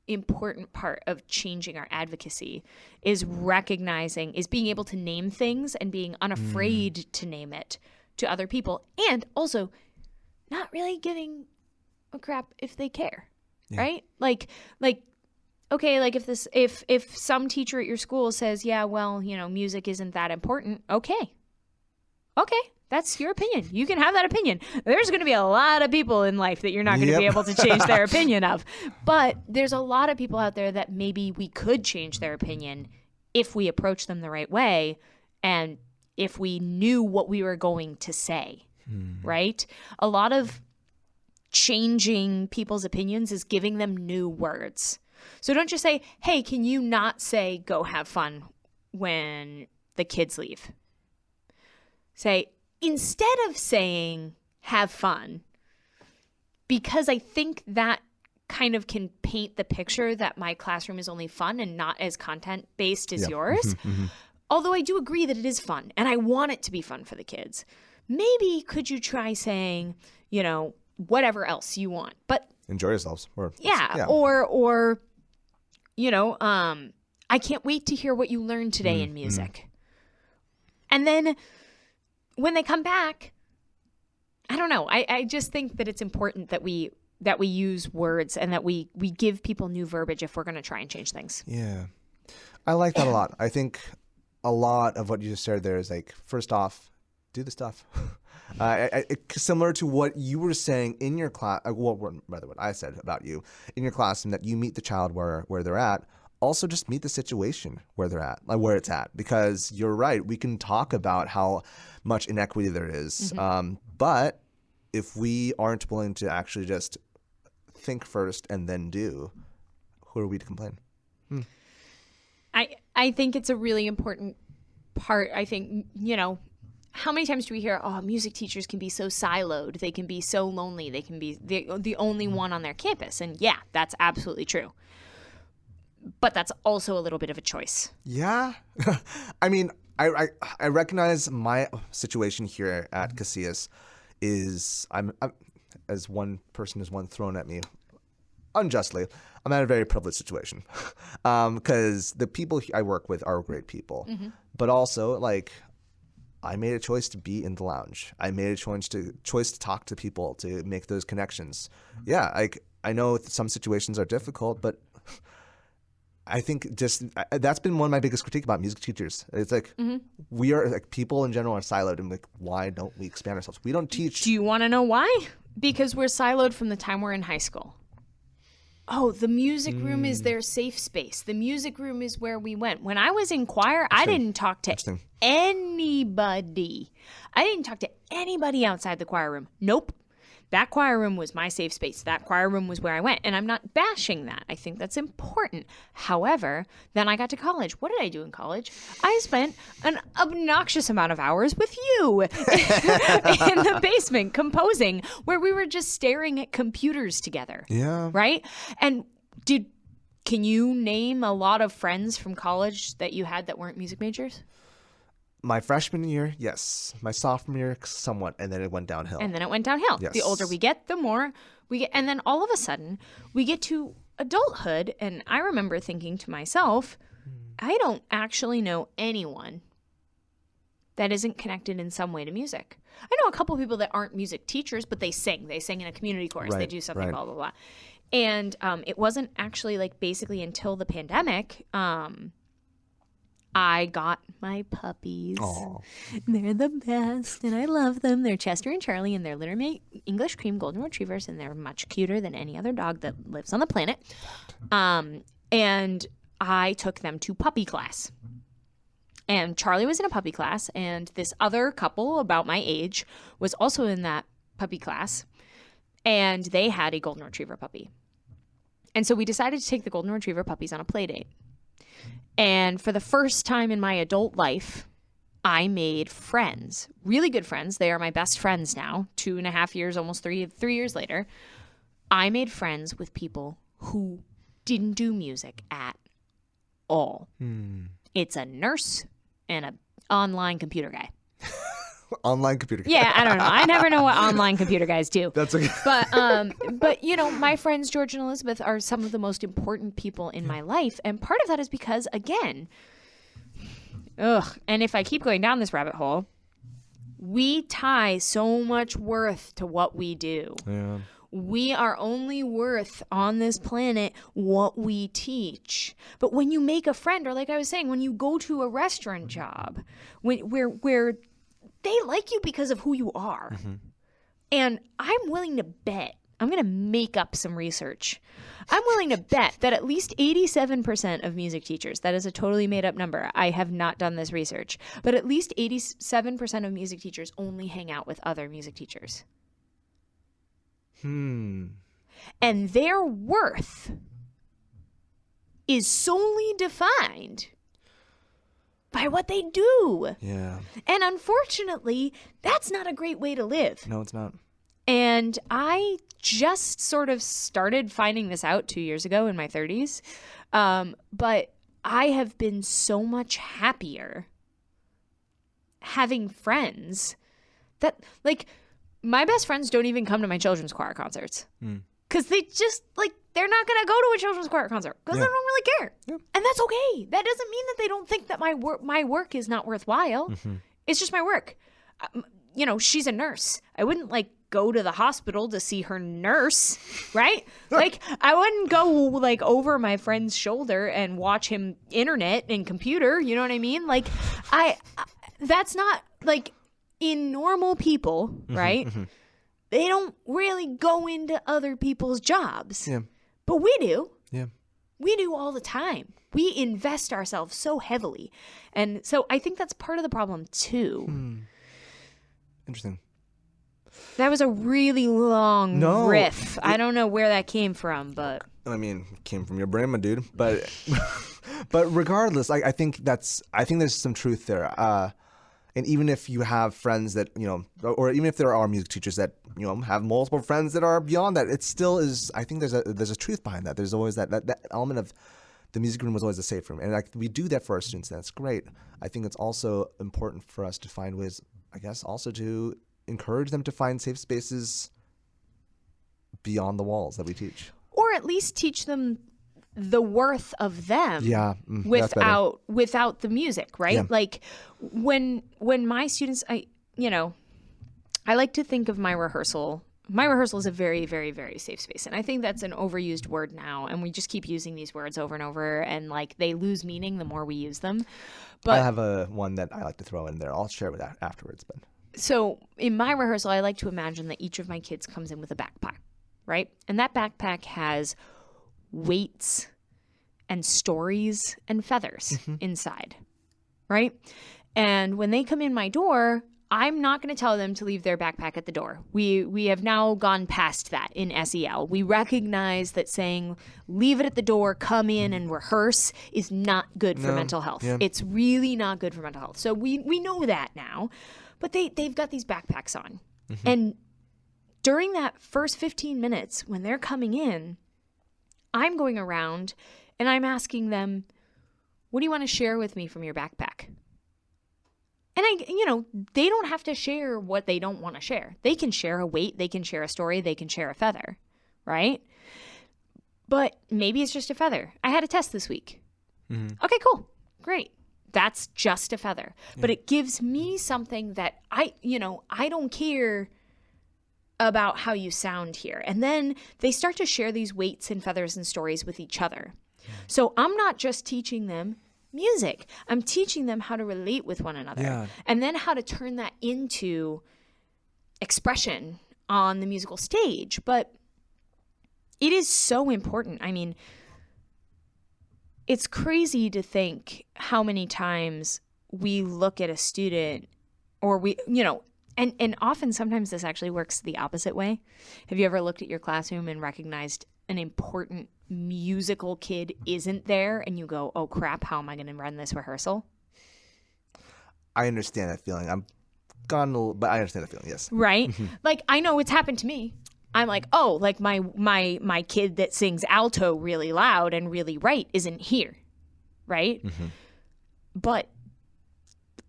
important part of changing our advocacy, is being able to name things and being unafraid to name it to other people. And also not really giving a crap if they care, right? Like, okay, like if some teacher at your school says, yeah, well, music isn't that important. Okay, that's your opinion. You can have that opinion. There's going to be a lot of people in life that you're not going to be able to change their opinion of. But there's a lot of people out there that maybe we could change their opinion if we approach them the right way and if we knew what we were going to say, right? A lot of changing people's opinions is giving them new words. So don't just say, hey, can you not say go have fun when the kids leave? Say, instead of saying have fun, because I think that kind of can paint the picture that my classroom is only fun and not as content-based as yours. Although I do agree that it is fun and I want it to be fun for the kids. Maybe could you try saying, whatever else you want, but enjoy yourselves. Or I can't wait to hear what you learned today in music. And then when they come back, I don't know. I just think that it's important that we use words and that we give people new verbiage if we're going to try and change things. Yeah. I like that a lot. I think a lot of what you just said there is like, first off, do the stuff. Similar to what you were saying in your class, rather what I said about you in your class, and that you meet the child where they're at. Also, just meet the situation where they're at, like where it's at, because you're right. We can talk about how much inequity there is, but if we aren't willing to actually just think first and then do, who are we to complain? I think it's a really important part. I think, how many times do we hear, music teachers can be so siloed, they can be so lonely, they can be the only one on their campus. And yeah, that's absolutely true. But that's also a little bit of a choice. Yeah. I mean, I recognize my situation here at Casillas is I'm as one person is one thrown at me unjustly. I'm at a very privileged situation because the people I work with are great people, but also like I made a choice to be in the lounge. I made a choice to talk to people, to make those connections. Yeah, like I know some situations are difficult, but I think just that's been one of my biggest critique about music teachers. It's like we are like people in general are siloed, and like why don't we expand ourselves? We don't teach. Do you want to know why? Because we're siloed from the time we're in high school. Oh, the music room is their safe space. The music room is where we went. When I was in choir, I didn't talk to anybody. I didn't talk to anybody outside the choir room. Nope. That choir room was my safe space. That choir room was where I went. And I'm not bashing that. I think that's important. However, then I got to college. What did I do in college? I spent an obnoxious amount of hours with you in the basement composing, where we were just staring at computers together. Yeah. Right? And can you name a lot of friends from college that you had that weren't music majors? My freshman year, yes. My sophomore year, somewhat, and then it went downhill. Yes. The older we get, the more we get. And then all of a sudden, we get to adulthood, and I remember thinking to myself, I don't actually know anyone that isn't connected in some way to music. I know a couple of people that aren't music teachers, but they sing. They sing in a community chorus. They do something, blah, blah, blah. And it wasn't actually like basically until the pandemic I got my puppies. Aw. They're the best, and I love them. They're Chester and Charlie, and they're literally English cream golden retrievers, and they're much cuter than any other dog that lives on the planet. And I took them to puppy class. And Charlie was in a puppy class, and this other couple about my age was also in that puppy class, and they had a golden retriever puppy. And so we decided to take the golden retriever puppies on a play date. And for the first time in my adult life, I made friends, really good friends. They are my best friends now, 2.5 years, almost 3 years later. I made friends with people who didn't do music at all. It's a nurse and an online computer guy. Online computer guy. Yeah, I don't know. I never know what online computer guys do. That's okay. But you know, my friends George and Elizabeth are some of the most important people in my life, and part of that is because, again, and if I keep going down this rabbit hole, we tie so much worth to what we do. Yeah. We are only worth on this planet what we teach. But when you make a friend, or like I was saying, when you go to a restaurant job, where they like you because of who you are. And I'm willing to bet, I'm going to make up some research. I'm willing to bet that at least 87% of music teachers, that is a totally made up number. I have not done this research, but at least 87% of music teachers only hang out with other music teachers. And their worth is solely defined by what they do. Yeah. And unfortunately, that's not a great way to live. No, it's not. And I just sort of started finding this out 2 years ago in my 30s. But I have been so much happier having friends that, like, my best friends don't even come to my children's choir concerts. Because they just, like, they're not going to go to a children's choir concert because they don't really care. And that's okay. That doesn't mean that they don't think that my work is not worthwhile. It's just my work. You know, she's a nurse. I wouldn't, like, go to the hospital to see her nurse, right? Like, I wouldn't go, like, over my friend's shoulder and watch him internet and computer. You know what I mean? Like, that's not, like, in normal people, right? They don't really go into other people's jobs. Yeah. But we do. Yeah. We do all the time. We invest ourselves so heavily. And so I think that's part of the problem too. Interesting. That was a really long riff. I don't know where that came from, but I mean, it came from your brain, my dude. But but regardless, I think there's some truth there. And even if you have friends that, you know, or even if there are music teachers that, you know, have multiple friends that are beyond that, it still is, I think there's a truth behind that. There's always that element of the music room was always a safe room. And we do that for our students, and that's great. I think it's also important for us to find ways, I guess, also to encourage them to find safe spaces beyond the walls that we teach. Or at least teach them the worth of them without the music, right? Yeah. Like when my students, I like to think of my rehearsal. My rehearsal is a very, very, very safe space. And I think that's an overused word now. And we just keep using these words over and over, and like they lose meaning the more we use them. But I have one that I like to throw in there. I'll share with that afterwards. But so in my rehearsal, I like to imagine that each of my kids comes in with a backpack, right? And that backpack has weights and stories and feathers inside, right? And when they come in my door, I'm not going to tell them to leave their backpack at the door. We have now gone past that in SEL. We recognize that saying leave it at the door, come in and rehearse is not good for mental health. Yeah. It's really not good for mental health. So we know that now, but they've got these backpacks on. And during that first 15 minutes when they're coming in, I'm going around and I'm asking them, what do you want to share with me from your backpack? And they don't have to share what they don't want to share. They can share a weight, they can share a story, they can share a feather, right? But maybe it's just a feather. I had a test this week. Okay, cool. Great. That's just a feather. Yeah. But it gives me something that I don't care about how you sound here. And then they start to share these weights and feathers and stories with each other. So I'm not just teaching them music. I'm teaching them how to relate with one another and then how to turn that into expression on the musical stage. But it is so important. I mean, it's crazy to think how many times we look at a student or we, and often sometimes this actually works the opposite way. Have you ever looked at your classroom and recognized an important musical kid isn't there and you go, oh crap, how am I going to run this rehearsal? I understand that feeling. I'm gone, but I understand that feeling, yes. Right? Like, I know it's happened to me. I'm like, oh, like my kid that sings alto really loud and really right isn't here, right? But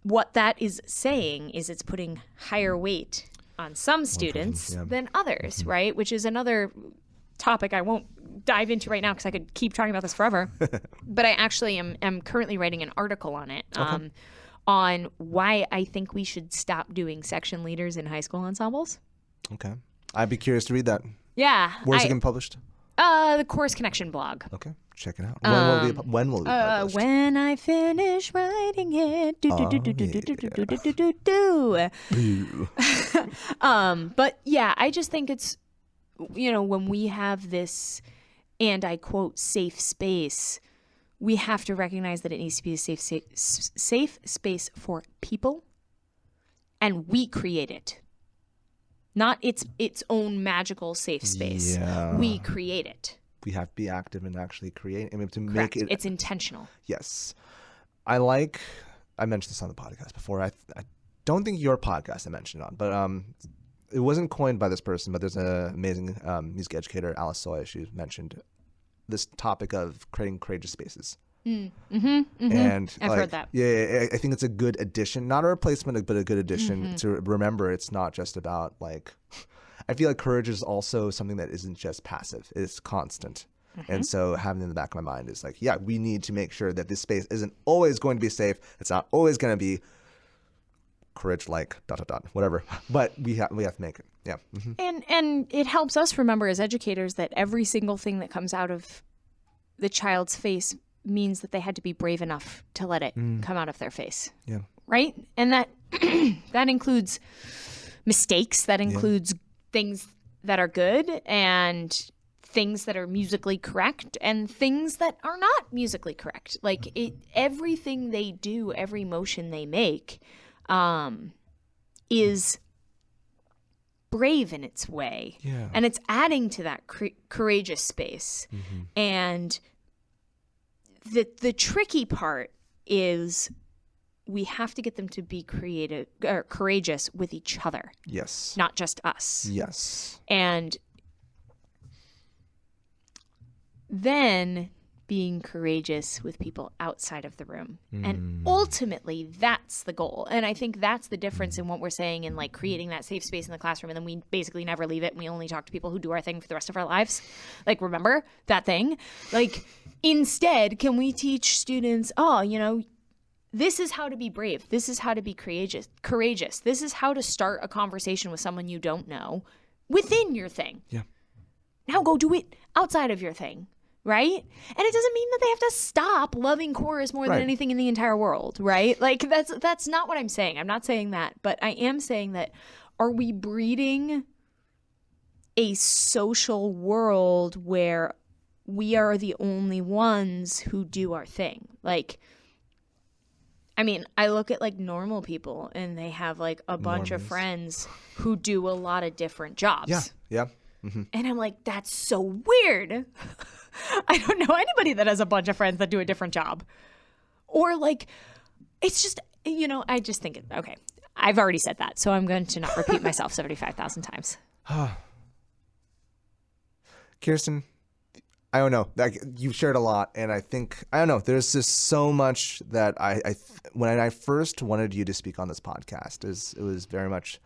what that is saying is it's putting higher weight on some students than others, right? Which is another topic I won't dive into right now because I could keep talking about this forever. But I actually am currently writing an article on it, on why I think we should stop doing section leaders in high school ensembles. Okay. I'd be curious to read that. Yeah. Where's it getting published? The Chorus Connection blog. Okay. Check it out. When will it be published? When I finish writing it. But yeah, I just think it's, when we have this, and I quote, safe space, we have to recognize that it needs to be a safe space for people, and we create it. Not its own magical safe space. Yeah. We create it. We have to be active and actually create. I mean, to Correct. make it. It's intentional. Yes. I mentioned this on the podcast before. I don't think your podcast I mentioned it on, but it wasn't coined by this person, but there's an amazing music educator, Alice Soy. She mentioned this topic of creating courageous spaces. And I've heard that. Yeah, I think it's a good addition, not a replacement, but a good addition to remember. It's not just about I feel like courage is also something that isn't just passive; it's constant. And so having in the back of my mind is we need to make sure that this space isn't always going to be safe. It's not always going to be courage whatever. But we have to make it. Yeah. And it helps us remember as educators that every single thing that comes out of the child's face means that they had to be brave enough to let it come out of their face. Yeah. Right? And that that includes mistakes, that includes things that are good and things that are musically correct and things that are not musically correct. Everything they do, every motion they make is brave in its way. Yeah. And it's adding to that courageous space. And the tricky part is we have to get them to be creative or courageous with each other. Yes. Not just us. Yes. And then being courageous with people outside of the room. And ultimately, that's the goal. And I think that's the difference in what we're saying in creating that safe space in the classroom. And then we basically never leave it. And we only talk to people who do our thing for the rest of our lives. Remember that thing? Instead, can we teach students, this is how to be brave. This is how to be courageous. This is how to start a conversation with someone you don't know within your thing. Yeah. Now go do it outside of your thing. Right? And it doesn't mean that they have to stop loving chorus more than anything in the entire world, right? That's not what I'm saying. I'm not saying that, but I am saying that are we breeding a social world where we are the only ones who do our thing? I look at normal people and they have a bunch of friends who do a lot of different jobs. Yeah. Yeah. And I'm like, that's so weird. I don't know anybody that has a bunch of friends that do a different job. Or it's just, I just think, okay, I've already said that. So I'm going to not repeat myself 75,000 times. Kirsten, I don't know. You've shared a lot. And I think, I don't know, there's just so much that when I first wanted you to speak on this podcast, it was very much,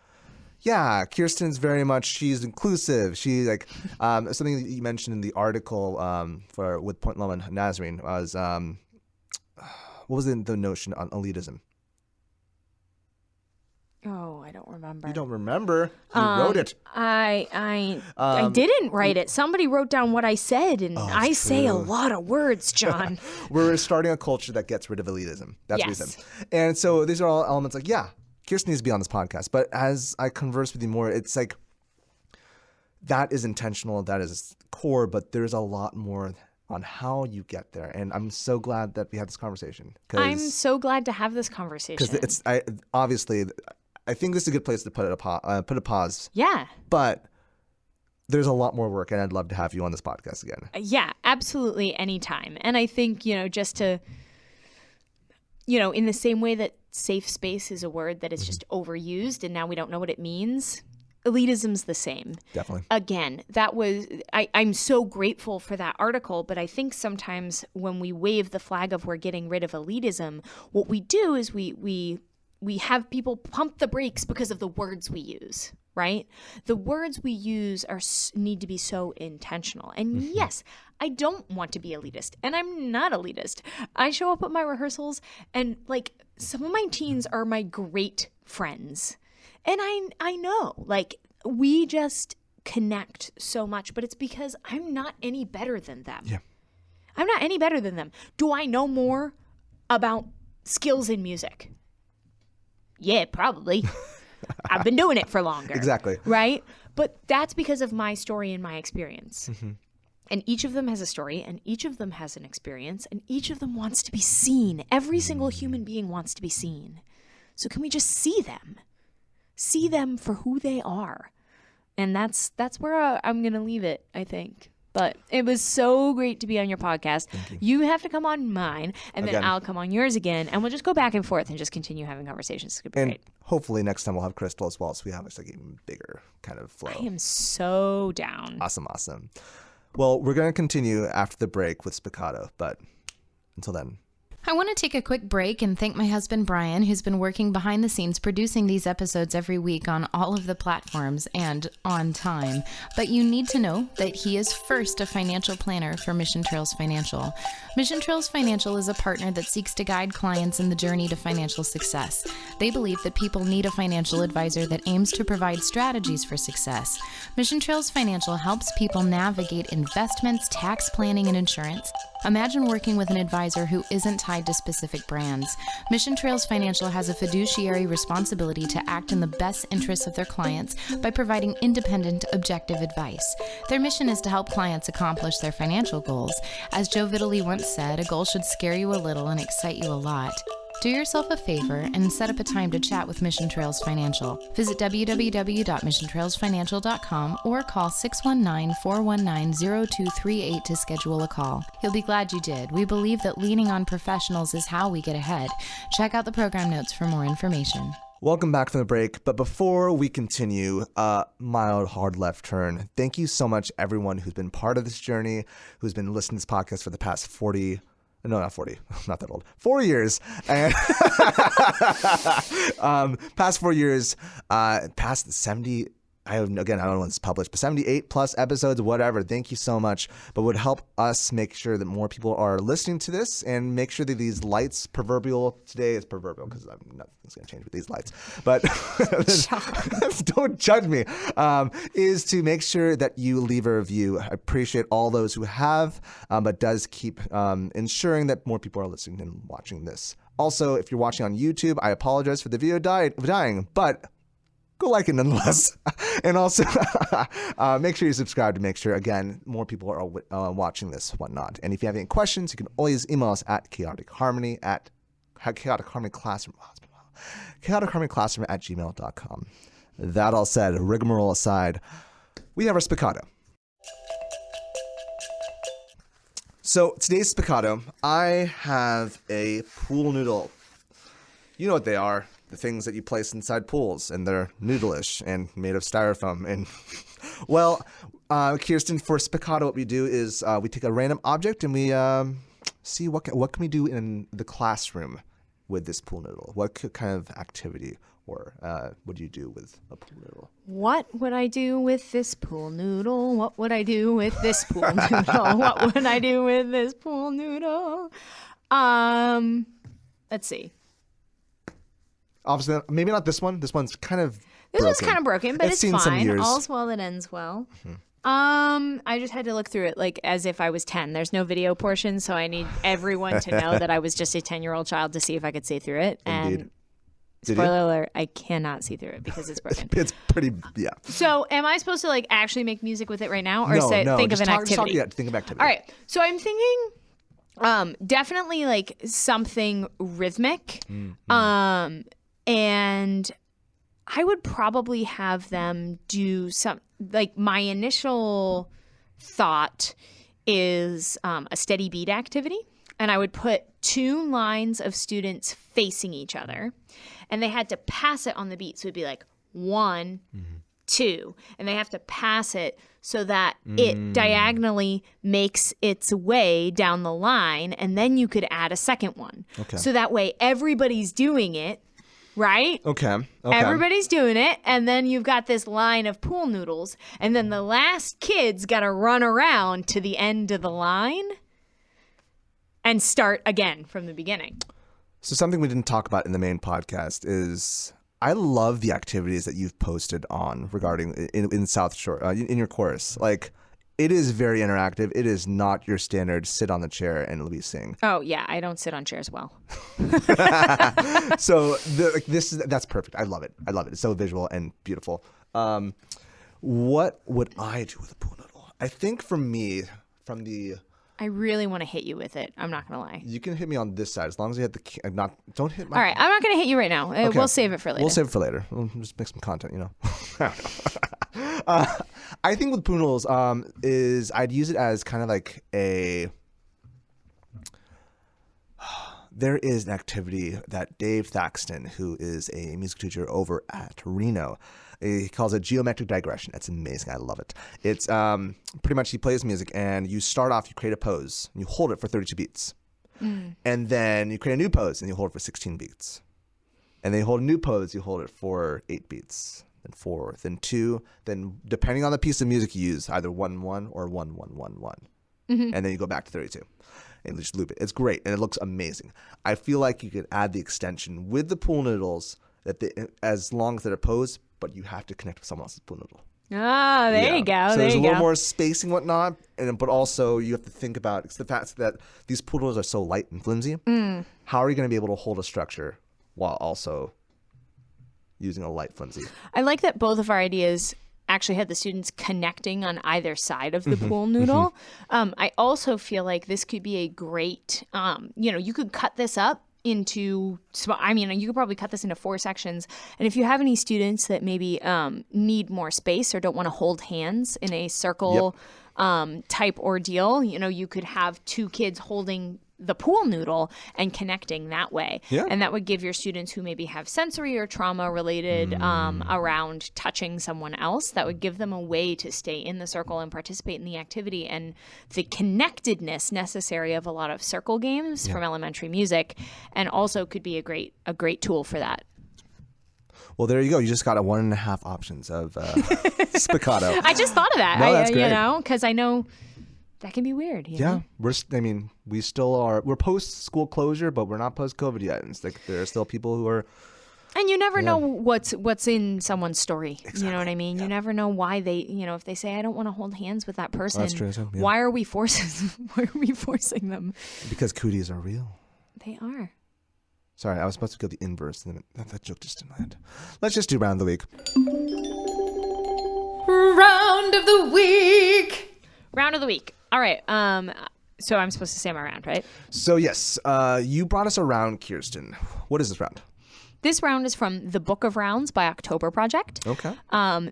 Kirsten's very much, she's inclusive. She something that you mentioned in the article with Point Loma Nazarene was, what was the notion on elitism? Oh, I don't remember. You don't remember? You wrote it. I didn't write it. Somebody wrote down what I said, and I say a lot of words, John. We're starting a culture that gets rid of elitism. That's the reason. And so these are all elements like, yeah, Kirsten needs to be on this podcast. But as I converse with you more, it's like that is intentional, that is core, but there's a lot more on how you get there. And I'm so glad that we had this conversation. I'm so glad to have this conversation. Because obviously, I think this is a good place to put a pause. Yeah. But there's a lot more work, and I'd love to have you on this podcast again. Yeah, absolutely, anytime. And I think, just to, in the same way that safe space is a word that is just overused and now we don't know what it means, elitism's the same. Definitely. Again, I'm so grateful for that article, but I think sometimes when we wave the flag of we're getting rid of elitism, what we do is we have people pump the brakes because of the words we use, right? The words we use need to be so intentional. And yes, I don't want to be elitist, and I'm not elitist. I show up at my rehearsals, and like some of my teens are my great friends. And I know, like, we just connect so much, but it's because I'm not any better than them. Yeah. I'm not any better than them. Do I know more about skills in music? Yeah, probably. I've been doing it for longer. Exactly. Right? But that's because of my story and my experience. And each of them has a story, and each of them has an experience, and each of them wants to be seen. Every single human being wants to be seen. So can we just see them? See them for who they are. And that's where I'm going to leave it, I think. But it was so great to be on your podcast. You have to come on mine, and then I'll come on yours again, and we'll just go back and forth and just continue having conversations. It's going to be great. Hopefully next time we'll have Crystal as well, so we have like even bigger kind of flow. I am so down. Awesome. Well, we're going to continue after the break with Spiccato, but until then. I want to take a quick break and thank my husband, Bryan, who's been working behind the scenes producing these episodes every week on all of the platforms and on time. But you need to know that he is first a financial planner for Mission Trails Financial. Mission Trails Financial is a partner that seeks to guide clients in the journey to financial success. They believe that people need a financial advisor that aims to provide strategies for success. Mission Trails Financial helps people navigate investments, tax planning, and insurance. Imagine working with an advisor who isn't tied to specific brands. Mission Trails Financial has a fiduciary responsibility to act in the best interests of their clients by providing independent, objective advice. Their mission is to help clients accomplish their financial goals. As Joe Vitale once said, a goal should scare you a little and excite you a lot. Do yourself a favor and set up a time to chat with Mission Trails Financial. Visit www.missiontrailsfinancial.com or call 619-419-0238 to schedule a call. You'll be glad you did. We believe that leaning on professionals is how we get ahead. Check out the program notes for more information. Welcome back from the break. But before we continue, mild hard left turn. Thank you so much, everyone who's been part of this journey, who's been listening to this podcast for the past 40 No, not 40. Not that old. 4 years. And past 4 years, past 70. I don't know when it's published, but 78 plus episodes, whatever. Thank you so much. But would help us make sure that more people are listening to this and make sure that these lights, proverbial, today is proverbial because nothing's going to change with these lights. But don't judge me. Is to make sure that you leave a review. I appreciate all those who have, but does keep ensuring that more people are listening and watching this. Also, if you're watching on YouTube, I apologize for the video dying, but go like it nonetheless. And also make sure you subscribe to make sure, again, more people are watching this, whatnot. And if you have any questions, you can always email us at chaoticharmony at chaoticharmonyclassroom@gmail.com. That all said, rigmarole aside, we have our Spiccato. So today's Spiccato, I have a pool noodle. You know what they are. The things that you place inside pools, and they're noodle-ish and made of styrofoam. And well, Kirsten, for Spiccato, what we do is we take a random object and we see what can we do in the classroom with this pool noodle. What kind of activity or would you do with a pool noodle? What would I do with this pool noodle? What would I do with this pool noodle? What would I do with this pool noodle? Let's see. Obviously, maybe not this one. This one's kind of one's kind of broken, but it's seen fine. some years. All's well that ends well. I just had to look through it like as if I was 10. There's no video portion, so I need everyone to know that I was just a 10-year-old child to see if I could see through it. Indeed. And spoiler alert, I cannot see through it because it's broken. It's pretty, yeah. So am I supposed to like actually make music with it right now, or No, think of an activity? Think of activity. All right. So I'm thinking definitely like something rhythmic. And I would probably have them do some, like my initial thought is a steady beat activity. And I would put 2 lines of students facing each other, and they had to pass it on the beat. So it'd be like 1, 2, and they have to pass it so that it diagonally makes its way down the line, and then you could add a second one. Okay. So that way everybody's doing it, right? Okay. Everybody's doing it, and then you've got this line of pool noodles, and then the last kid's got to run around to the end of the line and start again from the beginning. So something we didn't talk about in the main podcast is I love the activities that you've posted on regarding in South Shore, in your chorus. Like, it is very interactive. It is not your standard sit on the chair and we sing. Oh, yeah. I don't sit on chairs well. So that's perfect. I love it. It's so visual and beautiful. What would I do with a pool noodle? I think for me, I really want to hit you with it. I'm not going to lie. you can hit me on this side as long as you hit don't hit my. All right. I'm not going to hit you right now. Okay. We'll save it for later. We'll save it for later. We'll just make some content, you know. I think with pool noodles is I'd use it as kind of like there is an activity that Dave Thaxton, who is a music teacher over at Reno, he calls it geometric digression. It's amazing. I love it. It's pretty much he plays music and you start off, you create a pose and you hold it for 32 beats. And then you create a new pose and you hold it for 16 beats. And then you hold a new pose, you hold it for 8 beats. Then 4, then 2, then depending on the piece of music you use, either 1-1 or 1-1-1-1. And then you go back to 32. And just loop it. It's great and it looks amazing. I feel like you could add the extension with the pool noodles as long as they're posed, but you have to connect with someone else's pool noodle. Oh, there you go. So there's a little more spacing, whatnot, but also you have to think about it's the fact that these pool noodles are so light and flimsy. How are you going to be able to hold a structure while also using a light flimsy? I like that both of our ideas actually had the students connecting on either side of the pool noodle. I also feel like this could be a great, you could cut this up into, you could probably cut this into 4 sections. And if you have any students that maybe need more space or don't want to hold hands in a circle type ordeal, you could have 2 kids holding the pool noodle and connecting that way. Yeah. And that would give your students who maybe have sensory or trauma related around touching someone else, that would give them a way to stay in the circle and participate in the activity and the connectedness necessary of a lot of circle games from elementary music, and also could be a great tool for that. Well, there you go. You just got 1.5 options of Spiccato. I just thought of that. No, that's great. Because I know that can be weird. Yeah, we still are. We're post school closure, but we're not post COVID yet. It's like there are still people who are. And you never know what's in someone's story. Exactly. You know what I mean? Yeah. You never know why they. If they say I don't want to hold hands with that person, that's true. Yeah. Why are we forcing them? Because cooties are real. They are. Sorry, I was supposed to go the inverse, and then that joke just didn't land. Let's just do round of the week. Round of the week. Round of the week. All right. So I'm supposed to say my round, right? So yes, you brought us a round, Kirsten. What is this round? This round is from the Book of Rounds by October Project. Okay.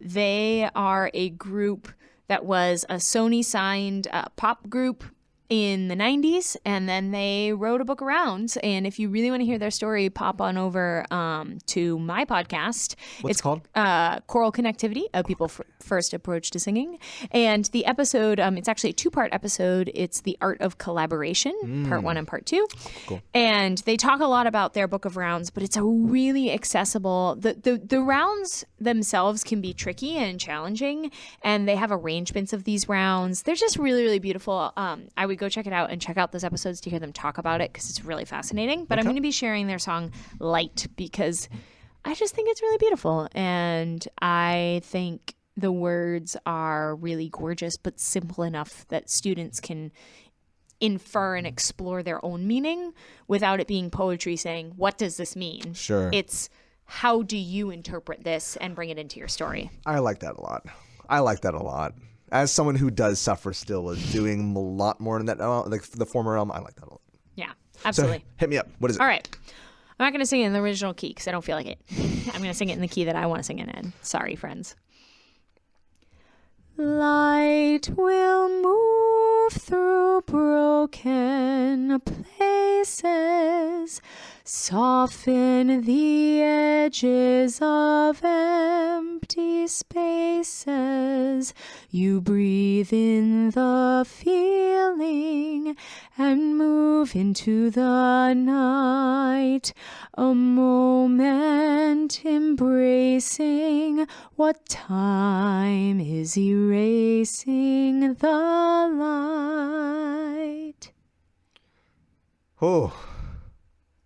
They are a group that was a Sony signed pop group in the 90s, and then they wrote a book of rounds. And if you really want to hear their story, pop on over to my podcast. What's it called? Choral Connectivity, a people first approach to singing. And the episode, it's actually a 2-part episode. It's The Art of Collaboration, part 1 and part 2. Cool. And they talk a lot about their book of rounds, but it's a really accessible, the rounds themselves can be tricky and challenging, and they have arrangements of these rounds. They're just really, really beautiful. I would go check it out and check out those episodes to hear them talk about it, because it's really fascinating. But I'm going to be sharing their song Light, because I just think it's really beautiful. And I think the words are really gorgeous, but simple enough that students can infer and explore their own meaning without it being poetry saying, what does this mean? Sure. It's how do you interpret this and bring it into your story? I like that a lot. As someone who does suffer still with doing a lot more in that, like the former realm, I like that a lot. Yeah, absolutely. So, hit me up. What is it? All right. I'm not going to sing it in the original key because I don't feel like it. I'm going to sing it in the key that I want to sing it in. Sorry, friends. Light will move through broken places, soften the edges of empty spaces. You breathe in the feeling and move into the night, a moment embracing what time is erasing the light. Oh,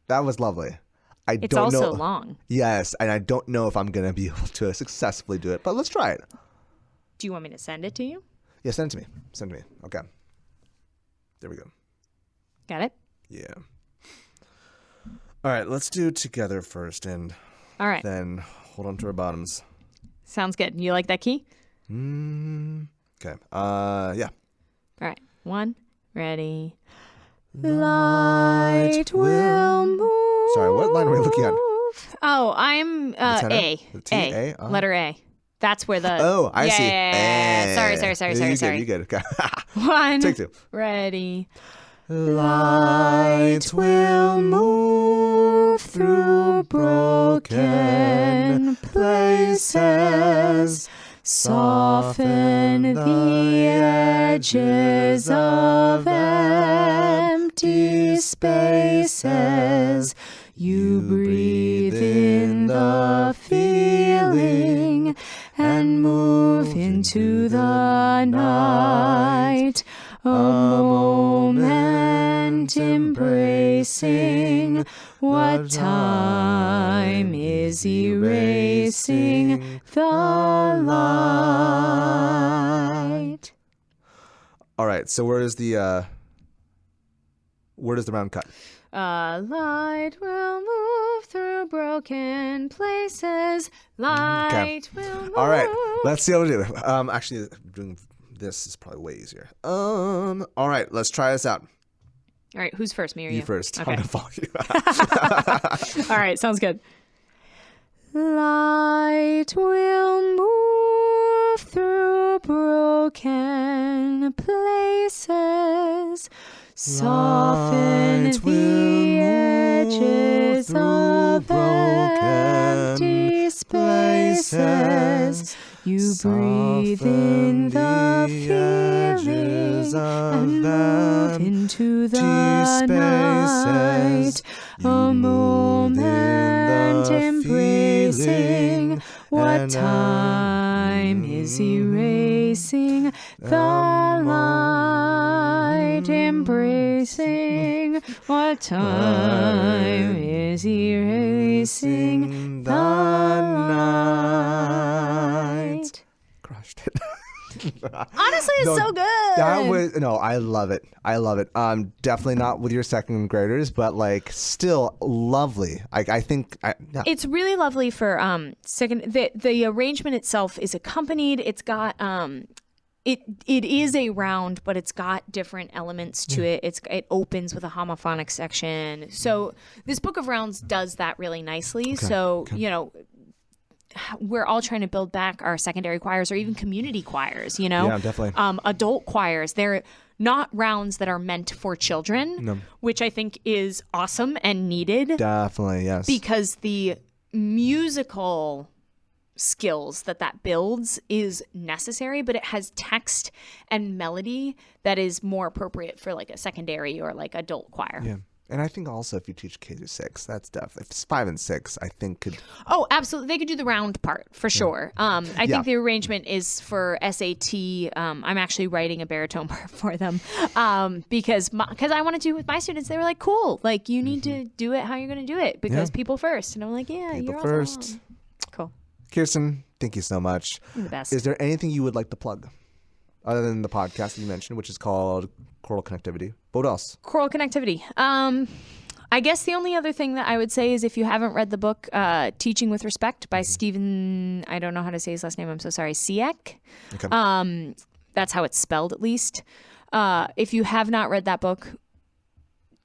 that was lovely. It's also long. Yes, and I don't know if I'm going to be able to successfully do it, but let's try it. Do you want me to send it to you? Yeah, send it to me. Send it to me. Okay. There we go. Got it? Yeah. All right, let's do together first, and all right, then hold on to our bottoms. Sounds good. You like that key? Okay. Yeah. All right. 1, ready. Light will move. Sorry, what line are we looking at? Oh, I'm A. A. Letter A. That's where the. Oh, I see. Yeah. Sorry. You good. Okay. 1. Take 2. Ready. Light will move through broken places, soften the edges of empty spaces. You breathe in the feeling and move into the night, a moment embracing what time is erasing the light. All right, so where does the round cut? Light will move through broken places. Light will move. All right, let's see how we do. Actually, doing this is probably way easier. All right, let's try this out. All right, who's first, me or you? You first. Okay. I'm gonna follow you. All right, sounds good. Light will move through broken places, soften the edges of empty spaces. You breathe in the feeling and move into the night, a moment embracing what time is erasing the light, embracing what time is erasing the night. Crushed it. Honestly, it's so good. I love it. Definitely not with your second graders, but like still lovely. I think it's really lovely for second. The arrangement itself is accompanied. It's got it is a round, but it's got different elements to it. It opens with a homophonic section. So this book of rounds does that really nicely. Okay. So you know, we're all trying to build back our secondary choirs or even community choirs, you know? Yeah, definitely. Adult choirs. They're not rounds that are meant for children, which I think is awesome and needed. Definitely, yes. Because the musical skills that builds is necessary, but it has text and melody that is more appropriate for like a secondary or like adult choir. Yeah. And I think also if you teach K through 6, that's definitely, if it's 5 and 6, I think could. Oh, absolutely. They could do the round part for sure. I think the arrangement is for SAT. I'm actually writing a baritone part for them because I want to do it with my students. They were like, cool. Like, you need to do it how you're going to do it because people first. And I'm like, yeah, People you're first. awesome. Cool. Kirsten, thank you so much. You're the best. Is there anything you would like to plug other than the podcast that you mentioned, which is called Choral Connectivity? What else? Choral Connectivity. I guess the only other thing that I would say is if you haven't read the book Teaching with Respect by Stephen, I don't know how to say his last name, I'm so sorry, Sieck. Okay. That's how it's spelled, at least. If you have not read that book,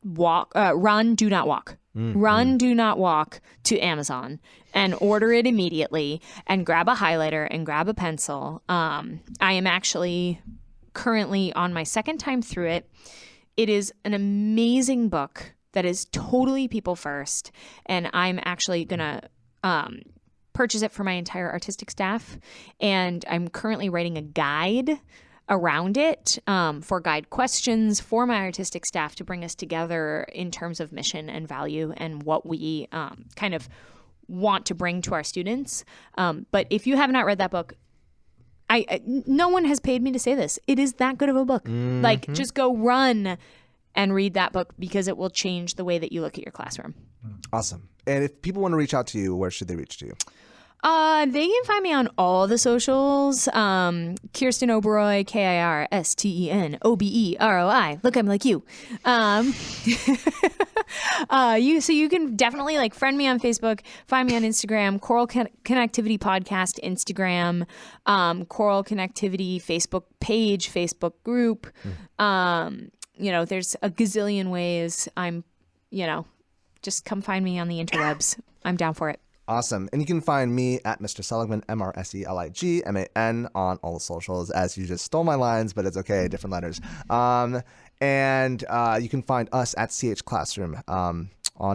run, do not walk. Run, do not walk to Amazon and order it immediately and grab a highlighter and grab a pencil. I am actually currently on my second time through it. It is an amazing book that is totally people first, and I'm actually gonna purchase it for my entire artistic staff, and I'm currently writing a guide around it for guide questions for my artistic staff to bring us together in terms of mission and value and what we kind of want to bring to our students. But if you have not read that book, no one has paid me to say this. It is that good of a book. Like, just go run and read that book because it will change the way that you look at your classroom. Awesome. And if people want to reach out to you, where should they reach to you? They can find me on all the socials. Kirsten Oberoi, KirstenOberoi. Look, I'm like you. So you can definitely like friend me on Facebook, find me on Instagram, Choral Connectivity Podcast, Instagram, Choral Connectivity Facebook page, Facebook group. There's a gazillion ways. Just come find me on the interwebs. I'm down for it. Awesome. And you can find me at Mr. Seligman, MrSeligman, on all the socials, as you just stole my lines, but it's okay, different letters. And you can find us at CH Classroom on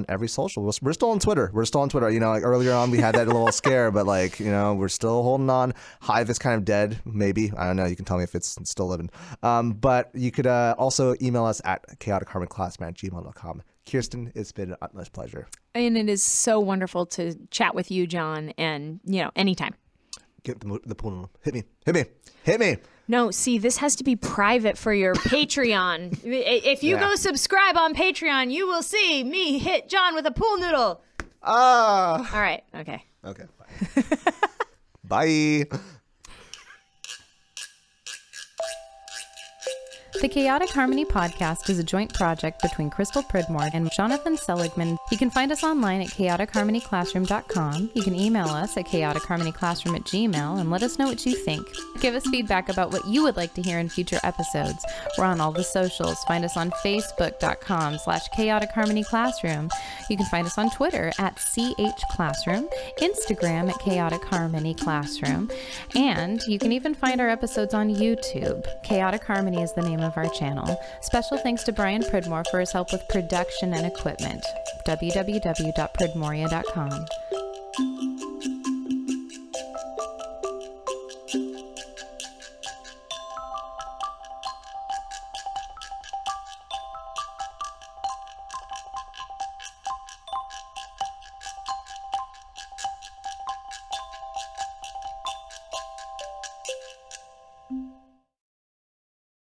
every social. We're still on Twitter. Like earlier on, we had that little scare, but we're still holding on. Hive is kind of dead, maybe. I don't know. You can tell me if it's still living. But you could also email us at chaoticharmonyclassroom@gmail.com. Kirsten, it's been an utmost pleasure. And it is so wonderful to chat with you, John, and, anytime. Get the pool. Hit me. No, see, this has to be private for your Patreon. If you go subscribe on Patreon, you will see me hit John with a pool noodle. All right. Okay. Okay. Bye. Bye. The Chaotic Harmony podcast is a joint project between Kirsten Pridmore and Jonathan Seligman. You can find us online at chaoticharmonyclassroom.com. You can email us at chaoticharmonyclassroom@gmail and let us know what you think. Give us feedback about what you would like to hear in future episodes. We're on all the socials. Find us on facebook.com/chaoticharmonyclassroom. You can find us on Twitter at @CHClassroom, Instagram at Chaotic Harmony Classroom, and you can even find our episodes on YouTube. Chaotic Harmony is the name of our channel. Special thanks to Bryan Pridmore for his help with production and equipment. www.pridmoria.com.